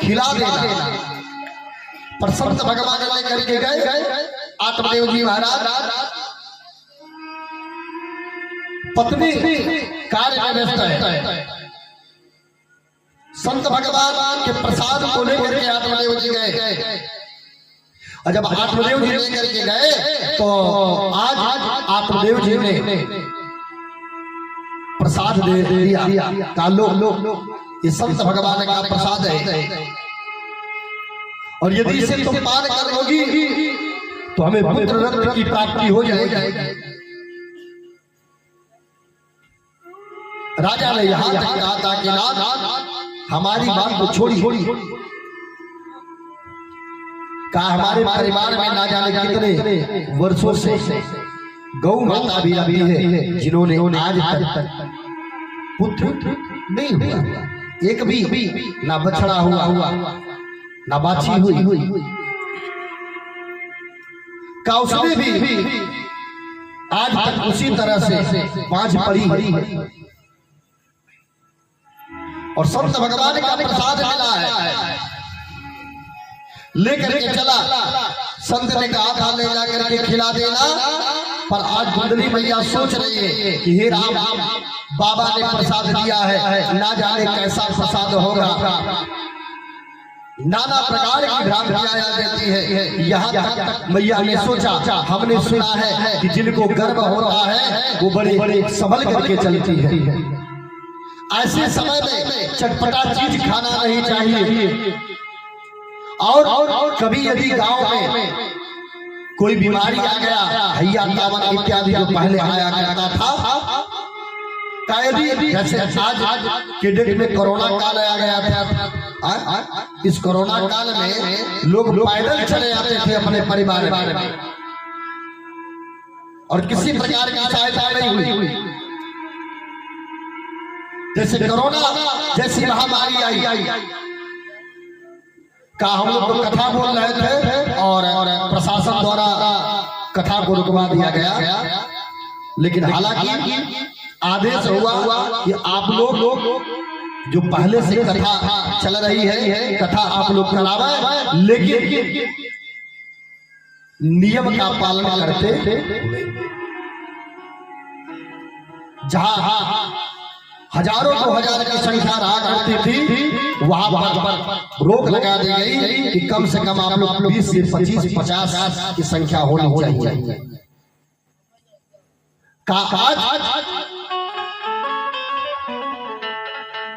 खिला देना। पर संत भगवान लेकर के गए। आत्मदेव जी महाराज पत्नी कार्य में व्यस्त है। संत भगवान के प्रसाद को लेकर के आत्मदेव जी गए, और जब आत्मदेव जी लेकर के गए तो आज आत्मदेव जी ने प्रसाद दे दिया। कालो ये संत भगवान का प्रसाद है, और यदि इसे तुम पान कर लोगी तो हमें पुत्र रत्न की प्राप्ति हो जाएगी। राजा ने यहाँ तक कहा था कि नाथ हमारी बात को छोड़ी, कहा हमारे परिवार में ना जाने कितने वर्षों से गौ माता भी रही है जिन्होंने आज तक पुत्र नहीं हुआ। एक भी ना बछड़ा हुआ ना बाछी हुई। का उसने भी आज तक उसी तरह से पांच पड़ी है, और संत भगवान का प्रसाद मिला है। लेकर के चला, संत ने कहा था ले जाकर के खिला देना, पर आज गुंदली मैया सोच रही है कि हे राम, बाबा ने प्रसाद दिया है, ना जाने कैसा प्रसाद होगा। नाना प्रकार की भ्रांतियां आ जाती है। यहाँ तक मैया ने सोचा, हमने सुना है कि जिनको गर्व होता है वो बड़े संभल करके चलती है। ऐसे समय में चटपटा चीज खाना नहीं चाहिए, और कभी यदि गांव में कोई बीमारी आ गया, हैया तावन इत्यादि जो पहले आया करता था, यदि जैसे आज के डेट में कोरोना काल आ गया था, इस कोरोना काल में लोग पैदल चले आते थे अपने परिवार में, और किसी प्रकार की सहायता नहीं हुई। जैसे कोरोना जैसी महामारी आई, का हम लोग तो कथा बोल रहे थे और प्रशासन द्वारा कथा को रुकवा दिया गया, लेकिन हालांकि आदेश हुआ कि आप लोग जो पहले से कथा चल रही है, कथा आप लोग करावे, लेकिन नियम का पालन करते। जहां हजारों 2000 की संख्या रहा करती थी, वहां पर रोक लगा दी गई कि कम से कम आप लोग 20 से 25-50 की संख्या होनी चाहिए। आज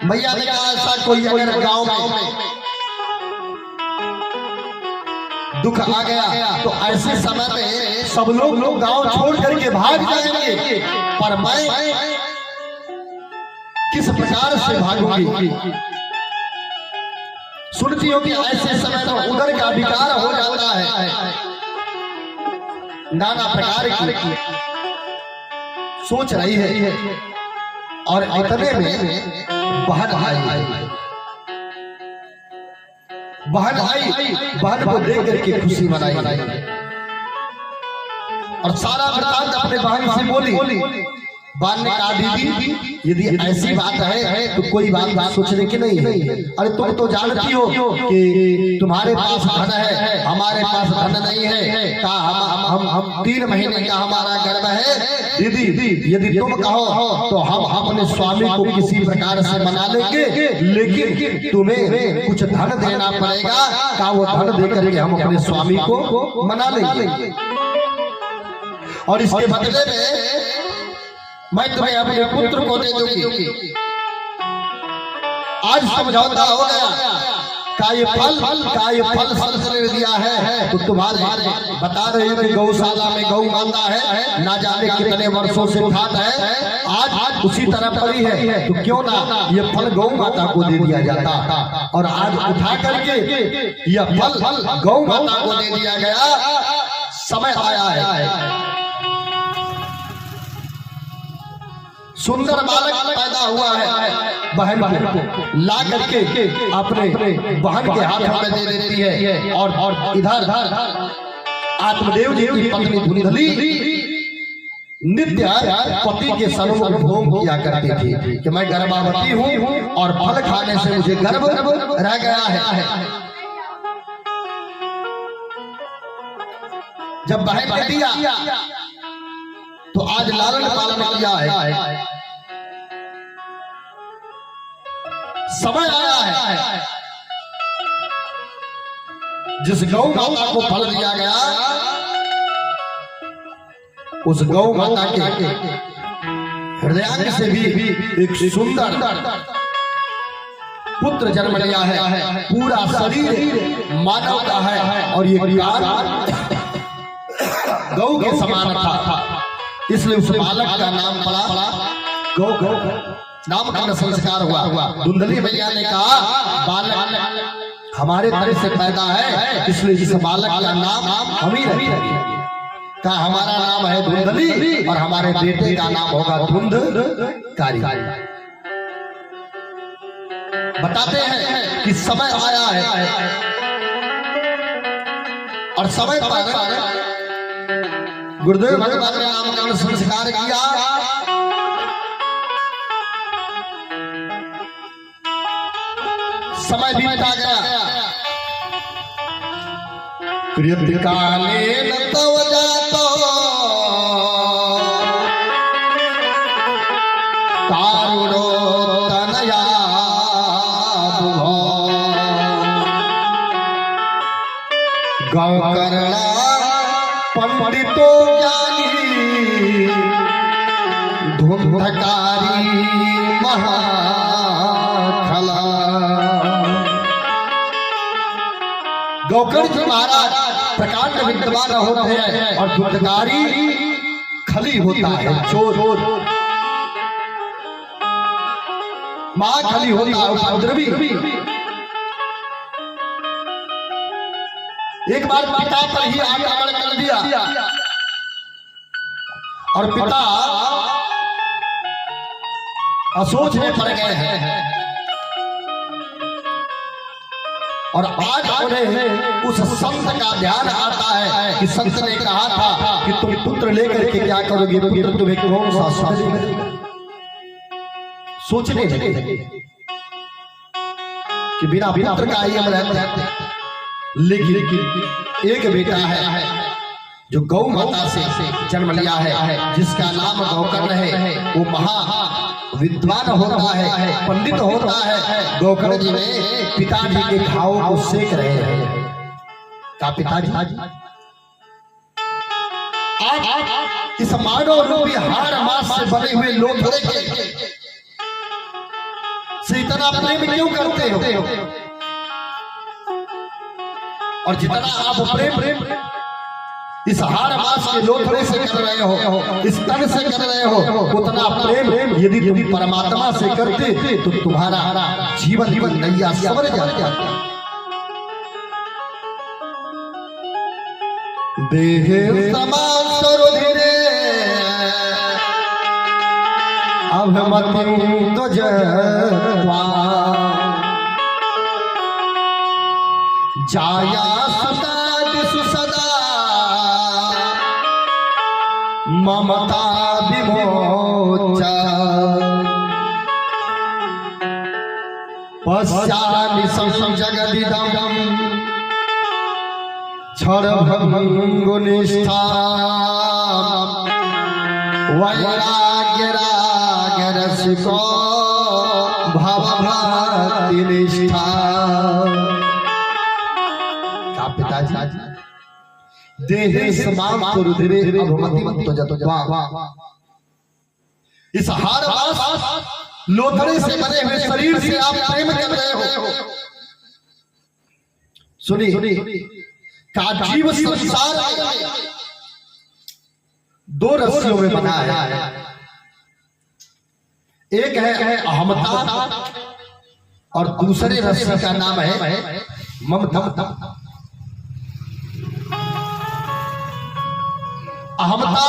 मैया ने कहा ऐसा कोई अगर गांव में दुख आ गया तो ऐसे समय में सब लोग गांव छोड़ करके भाग जाएंगे, पर मैं किस प्रकार से भागूंगी। सुनती हो कि ऐसे समय में उदर का विकार हो जाता है, नाना प्रकार की सोच रही है, और इतने में बहन आई। बहन आई, बहन को देख करके खुशी मनाई और सारा वृतांत अपने बहन से बोली। बहन ने कहा दीदी यदि ऐसी बात है तो कोई बात सोचने की नहीं है। अरे तुम तो जानती हो कि तुम्हारे पास धन है, हमारे पास धन नहीं है। कहा हम 3 महीने का हमारा गर्भ है दीदी, यदि तुम कहो तो हम अपने स्वामी को किसी प्रकार से मना लेंगे, लेकिन तुम्हें कुछ धन देना पड़ेगा। कहा वो धन दे करके हम अपने स्वामी को मना लेंगे और इसके बदले में मैं तुम्हें अपने पुत्र को दे दूंगी। आज समझौता हो गया। का ये फल संत ने दिया है तो तुम्हारे बता रहे हैं कि गौशाला में गौ माता है, ना जाने कितने वर्षों से ठाट है, आज उसी तरह पड़ी है, तो क्यों ना ये फल गौ माता को दे दिया जाता। और आज उठा करके यह फल गौ माता को दे दिया गया। समय आया है, सुंदर बालक पैदा हुआ है। बहन को ला करके अपने बहन के हाथ में दे देती है और इधर आत्मदेव जी की पत्नी धुंधली नित्य पति के सन्मुख भोग किया करती थी कि मैं गर्भवती हूँ और फल खाने से मुझे गर्भ रह गया है। जब बहन ने दिया तो आज लालन पालन किया है। समय आया है जिस गौ माता को फल दिया गया, उस गौ माता के हृदय से भी एक सुंदर पुत्र जन्म लिया है। पूरा शरीर मानव का है और ये कान गौ के समान था, इसलिए उस बालक का नाम पड़ा गौ। नामकरण संस्कार हुआ। धुंधली मैया ने कहा बालक हमारे तरह से पैदा है, इसलिए इस बालक का नाम हम ही रखेंगे। कहा हमारा नाम है धुंधली और हमारे बेटे का नाम होगा धुंधकारी। बताते हैं कि समय आया है और समय पर गुरुदेव भगवान ने नामकरण संस्कार किया। समय बीता गया। कृतिकालेन तव जातो कारुणो तनया गौकर्णा पंडितो ज्ञानी धुंधकारी महाखला। गौकर्ण जी महाराज प्रकांड विद्वान होते हैं और धुंधकारी खली होता है, चोर महाखली होता है, उपद्रवी। एक बार पिता पर ही आक्रमण कर दिया और पिता असोच में पड़ गए हैं और आज उन्हें उस संत का ध्यान आता है कि संत ने कहा था कि तुम पुत्र लेकर के क्या करोगे, पुत्र तुम्हें कौन सा सुख देगा। सोचने लगे कि बिना पुत्र का ही हम रहते, लेकिन एक बेटा है जो गौ माता से जन्म लिया है, जिसका नाम गौकर्ण है। वो महा विद्वान होता है, पंडित होता है। गौकर्ण जी ने पिताजी के घावों को सेक रहे हैं। का पिताजी आप इस मानव रूपी हार मास से बने हुए लोथड़े से इतना प्रेम क्यों करते हो? और जितना आप प्रेम इस हार मास के लोथड़े से कर रहे हो, इस तन से कर रहे हो, उतना प्रेम यदि तुम परमात्मा से करते तो तुम्हारा जीवन नैया सवर जाता। देह समान सरोधरे अभमतिं तुझ जाया सुता दिसु सदा ममता विमोचा पश्चानि जगदिदं क्षरभङ्गुनिष्ठा वैराग्य राग रसिको भवभक्ति निष्ठा। क्या पिताजी देहे समाम रुधिरे अभमति जतवा इस हार लोथड़े से बने हुए शरीर से आप प्रेम कर रहे हो। सुनिए का जीव संसार दो रस्सियों में बना है। एक है अहमता और दूसरे रस्सी का नाम है ममता। अहमता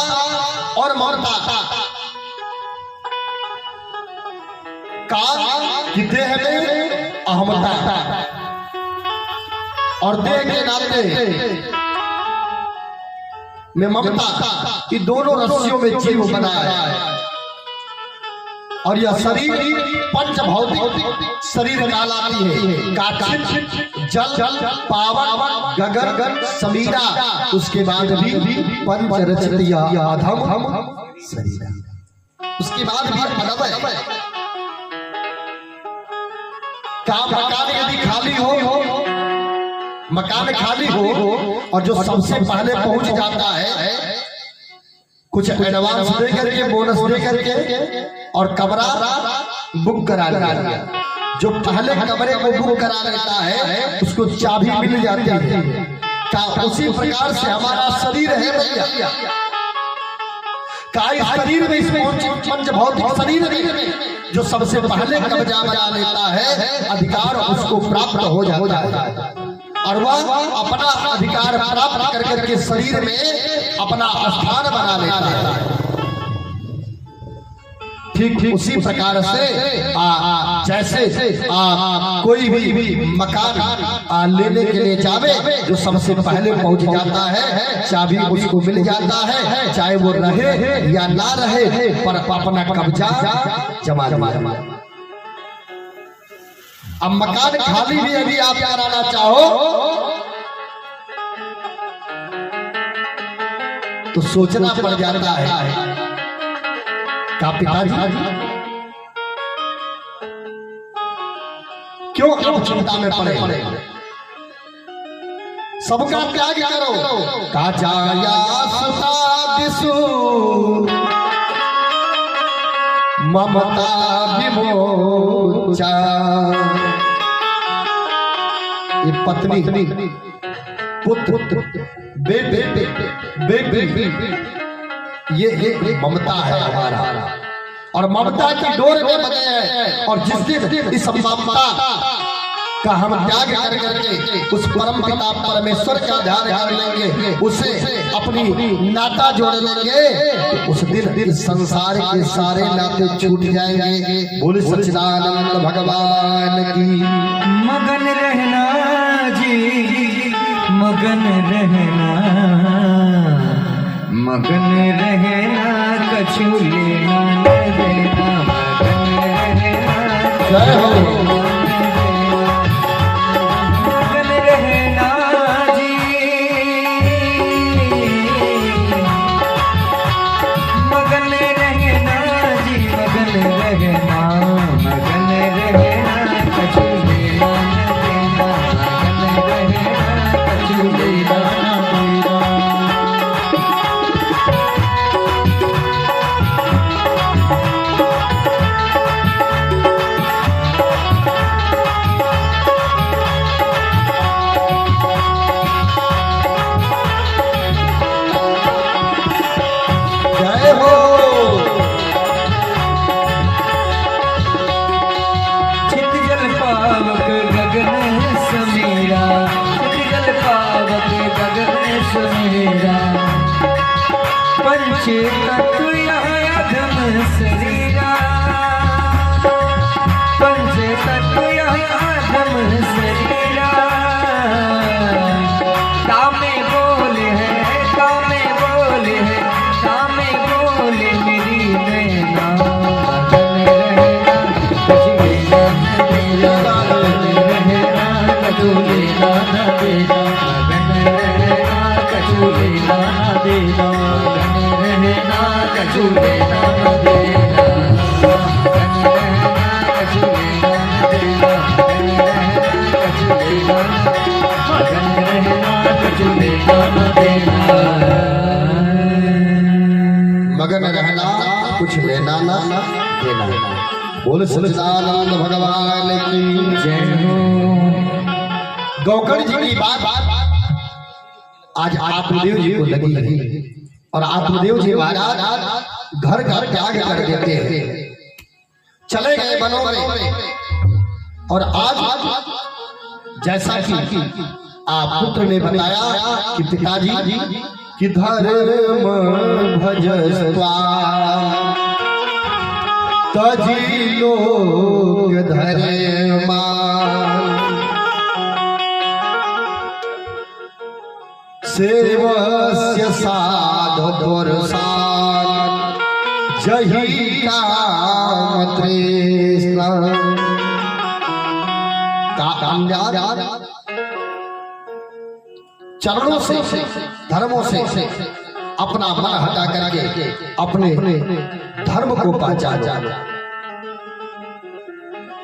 और ममता का कि देह में अहमता और देह के नाते में ममता कि दोनों रस्सियों में जीव बना है। और यह शरीर पंच भौतिक शरीर कहलाती है। काचिन जल पावन गगन समीरा उसके बाद भी पंच रचित अधम शरीर उसके बाद भी अधम है। का मकान यदि खाली हो मकान खाली हो और जो सबसे पहले पहुंच जाता है कुछ एडवांस दे करके बोनस दे करके और कमरा बुक करा लिया। जो पहले कमरे को बुक करा लेता है उसको चाबी मिल जाती है। उसी प्रकार से हमारा शरीर है भैया का इस शरीर में इसमें पंच भौतिक शरीर में जो सबसे पहले कब्जा बना लेता है अधिकार उसको प्राप्त हो जाता है और वह अपना अधिकार प्राप्त कर करके शरीर में अपना स्थान बना लेता है। ठीक उसी प्रकार से जैसे कोई भी मकान लेने के लिए जावे जो सबसे पहले पहुंच जाता है चाबी उसको मिल जाता है चाहे वो रहे या ना रहे पर अपना कब्जा जमा। अब मकान खाली भी यदि आप कराना चाहो तो सोचना पड़ जाता है। का पिताजी क्यों आप चिंता में पड़े सबका त्याग करो। का जाया सुता दिसु ममता विमोचा ये पत्नी पुत्र बेटे बेटी ये एक ममता है हमारा और ममता की डोर में बने हैं। और जिस दिन इस ममता का हम त्याग कर करके उस परम पिता परमेश्वर का ध्यान कर लेंगे उसे अपनी नाता जोड़ लेंगे तो उस दिन संसार के सारे नाते छूट जाएंगे। बोले सच्चिदानंद भगवान की। मगन रहना जी मगन रहना मगन रहना कछु लेना न देना मगन रहना जय हो। मगन रहना जी मगन रहना जी मगन रहना मगन रहना कछु लेना न देना मगन रहना कछु लेना न देना। पंचे तत्व अधम शरीरा पंचे तत्व अधम शरीरा बोल सच्चिदानंद भगवान की जय हो। गौकर्ण जी की बात आज आत्मदेव जी को लगी और आत्मदेव जी महाराज घर घर त्याग कर देते हैं, चले गए वनों में। और आज जैसा कि आप पुत्र ने बताया कि पिताजी कि धर्म भजस्वा तजी लोक धर्मा सेवस्य साधुर्षा जहि काम तृष्णा चरणों से धर्मों से अपना मन हटा करके अपने धर्म को पहचान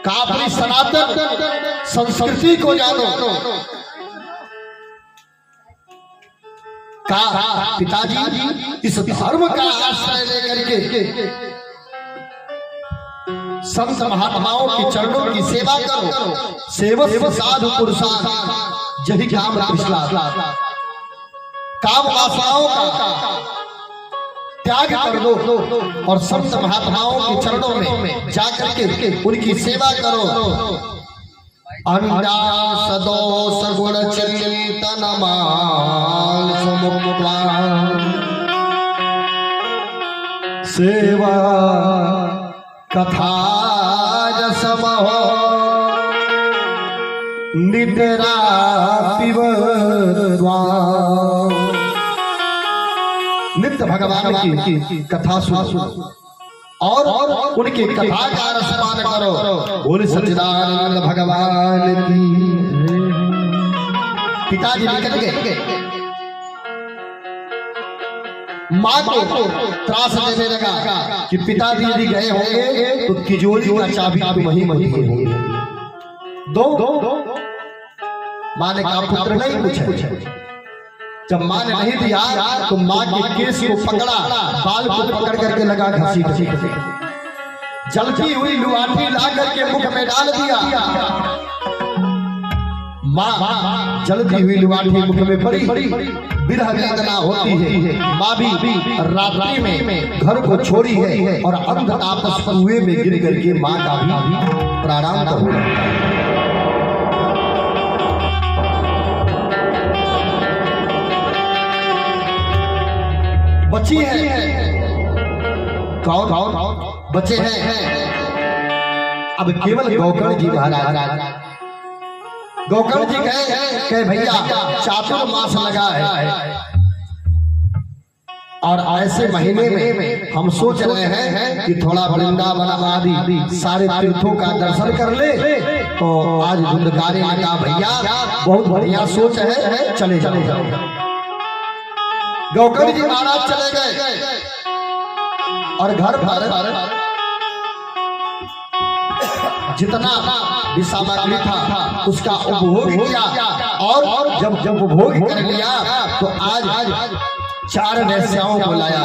का अपनी सनातन संस्कृति को जानो का पिताजी इस धर्म का आश्रय लेकर के संत महात्माओं के चरणों की सेवा करो। सेवक साधु पुरुषार्थ यही काम काम वासनाओं का त्याग कर दो और संत महात्माओं के चरणों में जाकर के उनकी सेवा करो। अंडा सदोष गुण चिंतन माल सुमुक्त्वा सेवा कथा रसमहो निद्रा पिबत्वा। नित्य भगवान की कथा सुनो और उनकी कथा का रसपान करो। बोले सच्चिदानंद भगवान की। पिताजी निकल गए, माँ को त्रास देने लगा कि पिताजी यदि गए होंगे तो तिजोरी का चाबी तुम ही होगी। दो माँ ने कहा पुत्र नहीं पूछे। जब माँ ने नहीं दिया तो माँ के केस को पकड़ा, बाल को पकड़ करके लगा घसी घसी जलती हुई लुआठी ला करके मुख में डाल दिया। माँ जलती हुई लुआठी मुख में पड़ी, विरह वेदना होती है। माँ भी रात्रि में घर को छोड़ी है और अंध आपस कुएं में गिर करके माँ का भी प्राणांत हो जाता है। बची है कौन बचे हैं अब केवल गौकर्ण जी महाराज। गौकर्ण जी कहे भैया चातुर्मास लगा है और ऐसे महीने में हम सोच रहे हैं कि थोड़ा वृंदावन आदि सारे तीर्थों का दर्शन कर ले। तो आज धुंधकारी ने कहा भैया बहुत बढ़िया सोच है, चले जाओ। गौकर्ण जी महाराज चले गए और घर भर जितना भी सामग्री था उसका उपभोग किया। और जब उपभोग कर लिया तो आज 4 वेश्याओं को लाया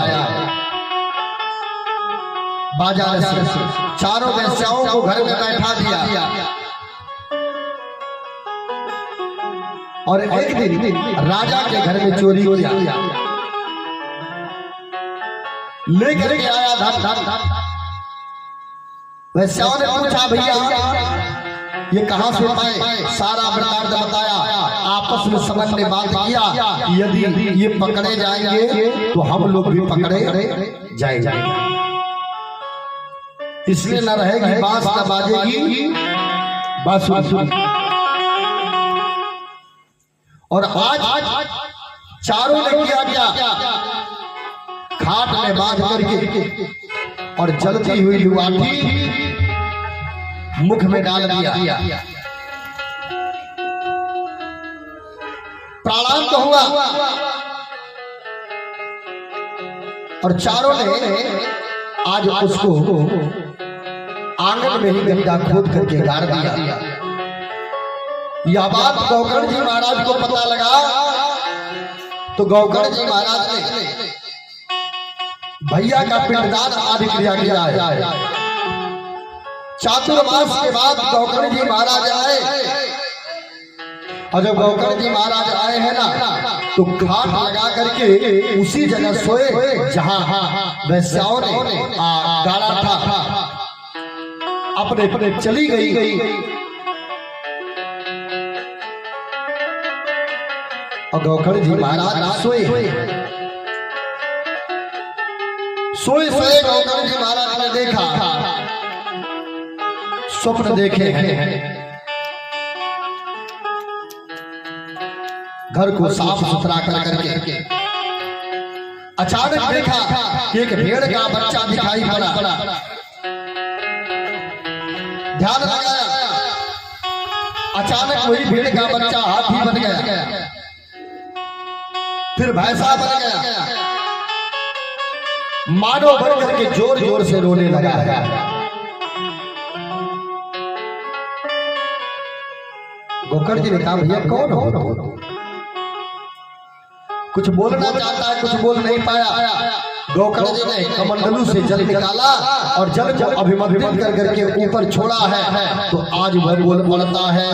बाजार से। 4 वेश्याओं को घर में बैठा दिया और एक दिन राजा के घर में चोरी किया, लेकर के आया धन। वैश्याओं ने पूछा भैया ये कहां से पाए? सारा वृत्तांत बताया। आपस में समझ ने बात किया कि यदि ये पकड़े जाएंगे तो हम लोग भी पकड़े जाएंगे, इसलिए न रहेगी बांस न बाजेगी बांसुरी। और आज चारों ने किया गया खाट में बांध करके और जलती हुई लुआठी मुख में डाल दिया। प्राणांत हुआ और चारों ने आज उसको आंगन में ही गड्ढा खोद करके गाड़ दिया। यह बात गौकर्ण जी महाराज को पता लगा तो गौकर्ण जी महाराज ने भैया का पिंडदान आदि क्रिया किया है चातुर्मास के बाद गौकर्ण जी महाराज आए, और जब गौकर्ण जी महाराज आए हैं ना तो घाट लगा करके उसी जगह सोए जहां वैश्याओं ने गाड़ा था, अपने चली गई। और गौकर्ण जी महाराज सोए गौकर्ण जी महाराज ने देखा, स्वप्न देखे हैं, घर को साफ सुथरा कर करके अचानक देखा कि एक भेड़ का बच्चा दिखाई पड़ा। ध्यान लगाया, अचानक वही भेड़ का बच्चा हाथी बन गया, फिर भैंसा बन गया, मानव बन करके जोर जोर से रोने लगा है। गौकर्ण जी ने कहा भैया कौन हो? कुछ बोलना चाहता है, कुछ बोल नहीं पाया। गौकर्ण जी ने कमंडलू से जल निकाला और जल को अभिमंत्रित कर करके ऊपर छोड़ा है, तो आज वह बोलता है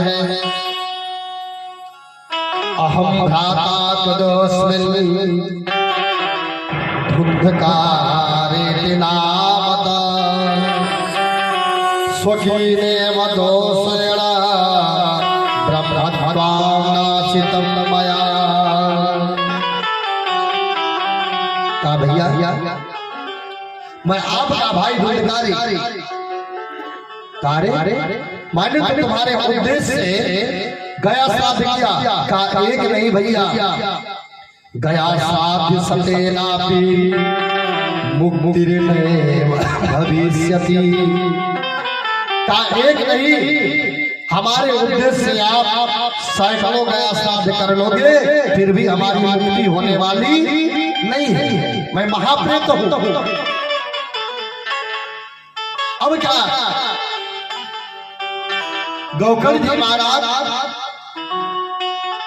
अहम भ्राता तदस्मिन् धुंधकारे नामत स्वकीने मदोषेण ब्रह्मत्वानाशितं मया। का भैया मैं आपका भाई धुंधकारी माने तो तुम्हारे उपदेश से गया श्राद्ध किया का एक नहीं भैया, गया श्राद्ध सतेनापि मुक्तिर्नैव भविष्यति का एक नहीं। हमारे उद्देश्य से आप सैकड़ों गया श्राद्ध कर लोगे फिर भी हमारी मुक्ति होने वाली नहीं है। मैं महाप्रेत हूं। अब क्या गौकर्ण जी महाराज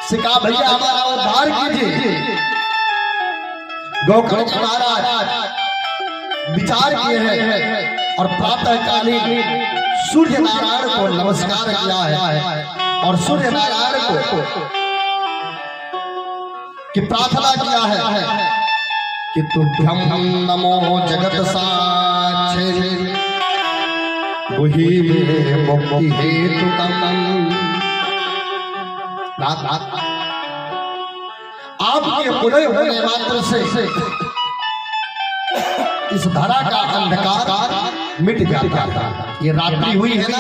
से कहा भैया हमारा उद्धार कीजिए। गौकर्ण जी महाराज विचार किए हैं और प्रातःकालीन सूर्य नारायण को नमस्कार किया है और सूर्य नारायण को की प्रार्थना किया है कि तुभ्यं नमो जगत साक्षे वही मे मुक्ति हेतुकम्। आपके उदय होने मात्र से इस धरा का अंधकार मिट जाता है। ये रात्रि हुई है ना,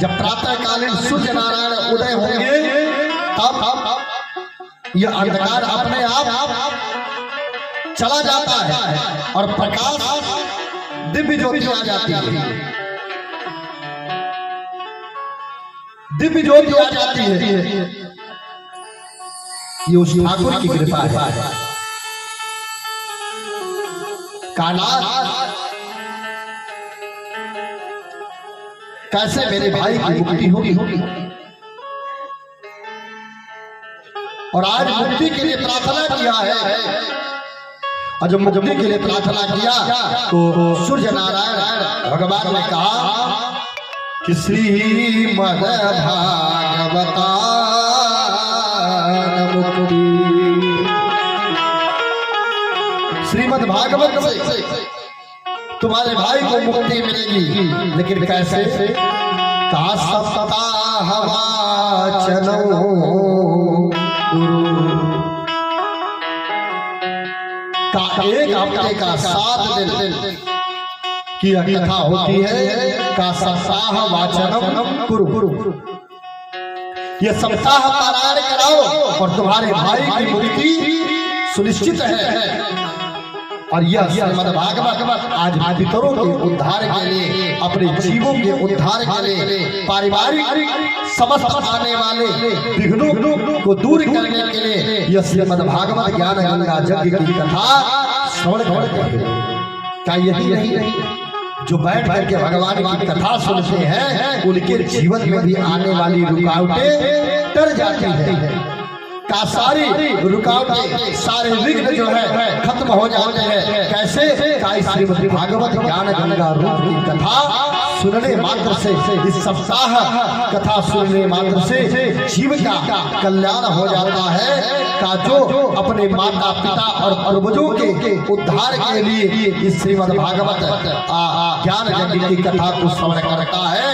जब प्रातःकालीन सूर्य नारायण उदय होंगे तब यह अंधकार अपने आप चला जाता है और प्रकाश दिव्य ज्योति आ जाती है। दिव्य ज्योति आ जाती है। ये उस ठाकुर की कृपा है। कैसे मेरे भाई की मुक्ति होगी और आज मुक्ति के लिए प्रार्थना किया है। और जब मुक्ति के लिए प्रार्थना किया तो सूर्य नारायण भगवान ने कहा कि श्रीमद् भागवता श्रीमद् भागवत से तुम्हारे भाई को मुक्ति मिलेगी, लेकिन कैसे? का सप्ताह वाचनो का एक हफ्ते का 7 दिन की कथा होती है। का सप्ताह वाचनम कुरु, ये सप्ताह पारायण कराओ और तुम्हारे भाई की मुक्ति सुनिश्चित है। और यह श्रीमद् भागवत आज पितरों के उद्धार के लिए, अपने जीवों के उद्धार के लिए, पारिवारिक समस्त आने वाले विघ्नों को दूर करने के लिए यह श्रीमद् भागवत ज्ञान गंगा यज्ञ की कथा श्रवण करते हैं। क्या यही नहीं जो बैठ करके भगवान की कथा सुनते हैं उनके जीवन में भी आने वाली रुकावटें टल जाती है। का सारी रुकावटें, सारे विघ्न जो है खत्म हो जाते हैं। कैसे? श्रीमद् भागवत ज्ञान गंगा रूप की कथा सुनने मात्र से, इस सप्ताह कथा सुनने मात्र से जीव का कल्याण हो जाता है। का जो अपने माता पिता और पूर्वजों के उद्धार के लिए इस श्रीमद् भागवत ज्ञान गंगा की कथा को श्रवण करता है,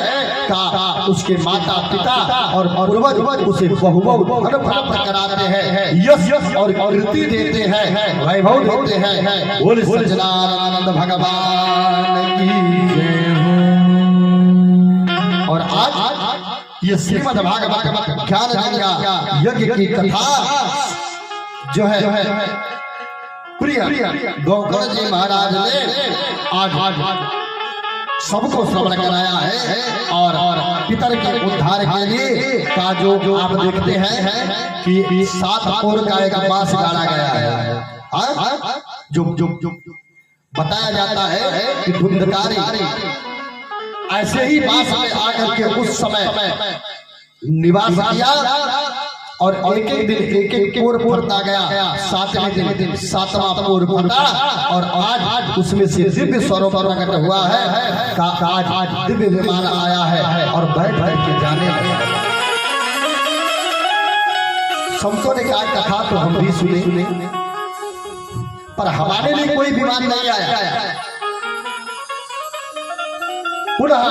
का उसके माता पिता और पूर्वज उसे बहु धन प्राप्त कराते हैं, यश और कीर्ति देते हैं, वैभव देते हैं। बोल सच्चिदानंद भगवान की जय हो। और आज ये श्रीमद् भागवत ज्ञान गंगा यज्ञ की कथा जो है प्रिय गौकर्ण जी महाराज ने आज सबको श्रवण कराया है। और पितर के उद्धार के लिए का जो आप देखते हैं कि 7 पौर का एक बांस गाड़ा गया है। जो बताया जाता है कि धुंधकारी ऐसे ही बांस में आकर के उस समय निवास किया और एक एक दिन एक एक पोर फरता गया। 7वें दिन 7वां पोर फटा और आज उसमें से दिव्य स्वरूप प्रकट हुआ है। आज दिव्य विमान आया है और बैठ के जाने लगा। संतों ने कहा कथा तो हम भी सुने, पर हमारे लिए कोई विमान नहीं आया। पुनः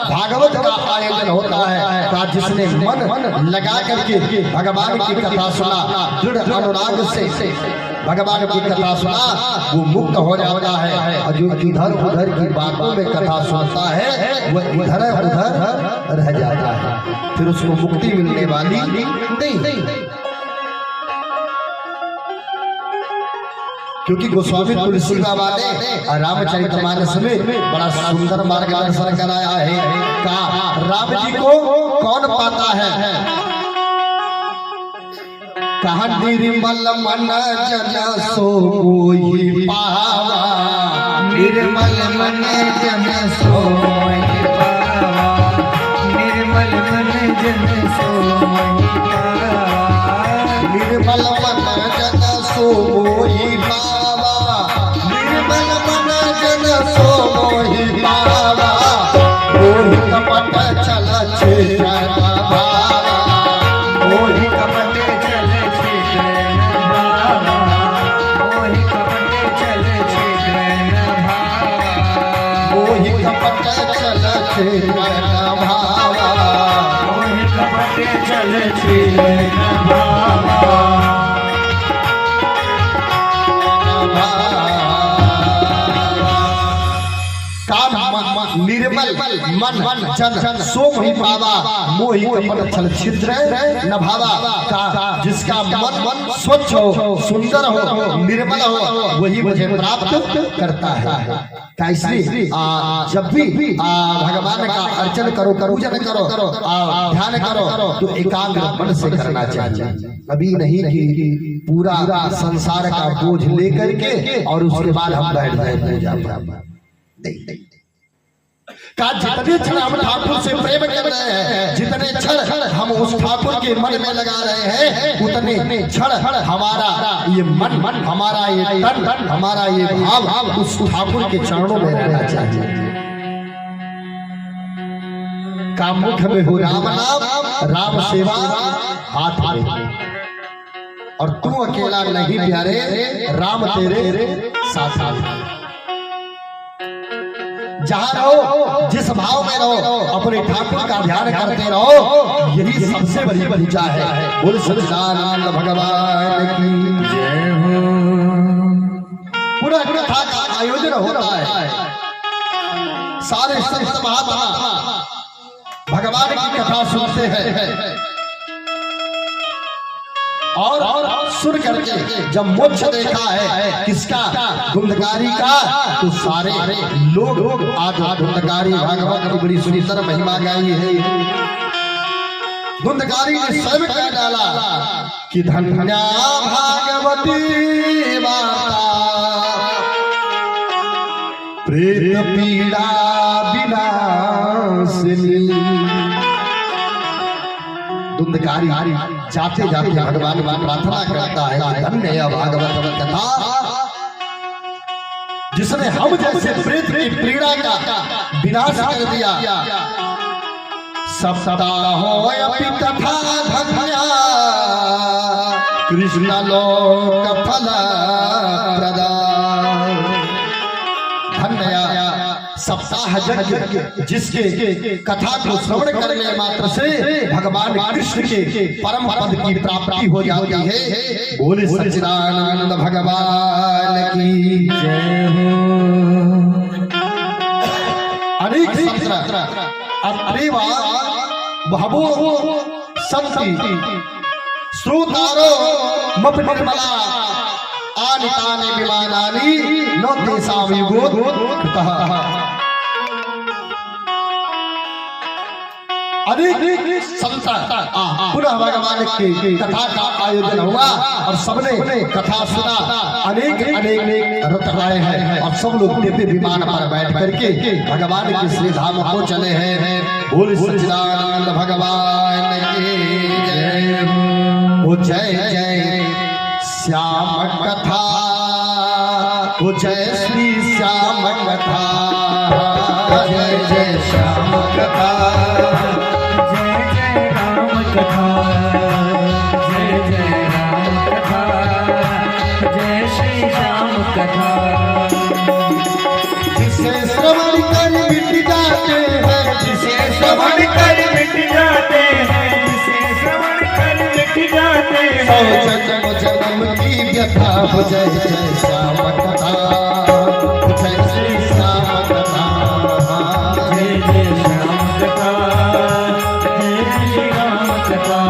भागवत का आयोजन होता है का जिसने मन लगा करके भगवान की कथा सुना, दृढ़ अनुराग से भगवान की कथा सुना, वो मुक्त हो जाता है। और जो इधर उधर की बातों में कथा सुनता है वो इधर उधर रह जाता है, फिर उसको मुक्ति मिलने वाली नहीं। क्योंकि गोस्वामी तुलसी बाबा ने रामचरितमानस में बड़ा सुंदर मार्गदर्शन कराया है। का राम जी को कौन पाता है? कहा निर्मल मन जन सो कोई पावा, निर्मल मन जन सोई पावा, निर्मल मन जन सोई पावा, निर्मल मन जन सो कोई पावा, निर्मल मन जन सो कोई पावा, कोई कपट चल छे भावा, मोहि कपट चल छिद्रन भावा, मोहि कपट चल छिद्रन भावा, मोहि कपट चल छिद्रन भावा, मोहि कपट चल छिद्रन भावा। निर्मल मन जन सो मोहि पावा, मोहि कपट छल छिद्र न भावा। का जिसका मन स्वच्छ हो, सुंदर हो, निर्मल हो, वही मुझे प्राप्त करता है। कैसे? जब भी भगवान का अर्चन करो, पूजन करो, ध्यान करो तो एकाग्र मन से करना चाहिए। अभी नहीं कि पूरा संसार का बोझ लेकर के और उसके बाद हम बैठ जाए पूजा पर। नहीं। का जितने क्षण हम ठाकुर से प्रेम कर रहे हैं, जितने क्षण हम उस ठाकुर के मन में लगा रहे हैं, उतने क्षण हमारा ये मन, हमारा ये तन, हमारा ये भाव उस ठाकुर के चरणों में रहना चाहिए। का मुख में हो राम नाम, राम सेवा हाथ में, और तू अकेला नहीं प्यारे, राम तेरे साथ। जहाँ रहो, जिस भाव में रहो, अपने ठाकुर का ध्यान करते रहो, यही सबसे बड़ी पूजा है। बोल सच्चिदानंद भगवान की जय हो। पूरा कथा का आयोजन होता है, सारे संत महात्मा भगवान की कथा सुनते हैं और सुन करके जब मोक्ष देखा है किसका? धुंधकारी का, तो सारे लोग आज धुंधकारी भागवत की बड़ी सुंदर महिमा गाई है। धुंधकारी ने स्वयं कह डाला कि धन्या भागवती माता, प्रेत पीड़ा विनाशिनी, धुंधकारी जाते जाते भगवान की प्रार्थना करता है कि धन्य है भागवत कथा जिसने हम जैसे प्रेत की पीड़ा का विनाश कर दिया। सप्ताहो अपि कथा धन्या कृष्ण लोक फल प्रदा। धन्य सप्ताह यज्ञ जिसके कथा को श्रवण करने मात्र से भगवान कृष्ण के परम पद की प्राप्ति हो जाती है। बोले सच्चिदानंद भगवान की जय हो। अनेक संत्र अत्रेवा बहवो संति श्रोतारो मप निर्मला आनि तानि विमानानि न तेषां विगोत्तः। अनेक संत पुनः भगवान की कथा का आयोजन हुआ और सबने कथा सुना। अनेक अनेक रथ आए हैं और सब लोग दिव्य विमान पर बैठ करके भगवान के श्री धाम को चले हैं। बोल सच्चिदानंद भगवान की जय हो। जय जय श्याम कथा, ओ जय श्री श्याम कथा, जय जय श्याम कथा, जय जय राम कथा, जय जय राम कथा, जय श्री श्याम कथा। जिसे श्रवण कर मिट जाते हैं, जिसे श्रवण कर मिट जाते हैं, जिसे श्रवण कर मिट जाते हैं, सौ जन्म जन्म की व्यथा हो। जय जय श्याम कथा, जय श्री श्याम कथा, जय जय श्याम कथा, जय श्री राम कथा,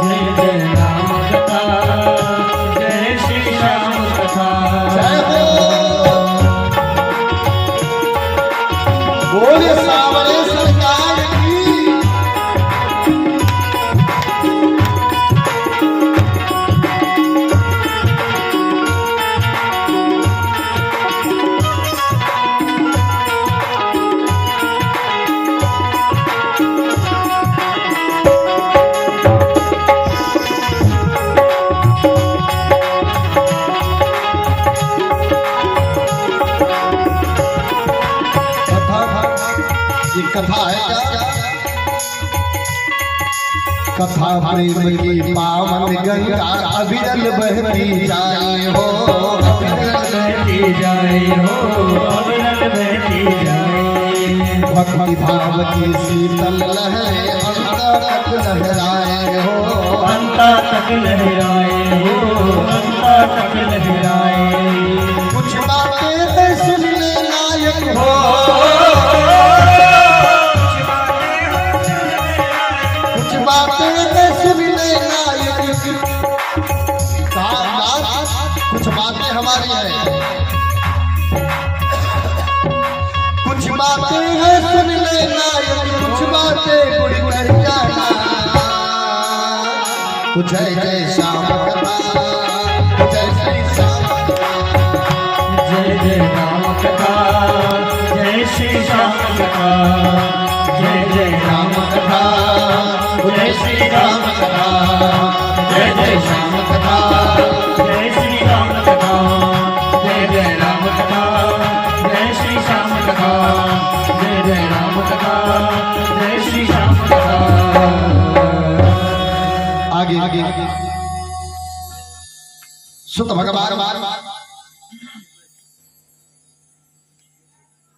जय जय राम कथा, जय श्री श्याम कथा। जय हो। बोले सावरे सरकार की। कथा है क्या? कथा प्रेम की पावन गंगा अविरल बहती जाए हो, अविरल बहती जाए हो, अविरल बहती जाए। भक्ति भाव की शीतल लहरें अंत तक लहराए हो, अंत तक लहराए हो, अंत तक लहराए। कुछ बातें सुनने लायक हो, कुछ बातें हमारी है, कुछ बातें हैं सुन लेना, कुछ बातें गुड़ कर जाना। जय जय श्याम कथा, जय श्री श्याम कथा, जय जय राम कथा, जय श्री श्याम कथा, जय जय राम कथा, जय श्री राम कथा, जय जय श्याम कथा, जय श्री राम कथा, जय जय राम कथा, जय श्री श्याम कथा, जय जय राम कथा, जय श्री श्याम कथा। आगे आगे सुत भगवान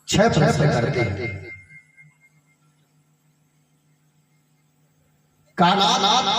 6 प्रश्न करते हैं। कानानाथ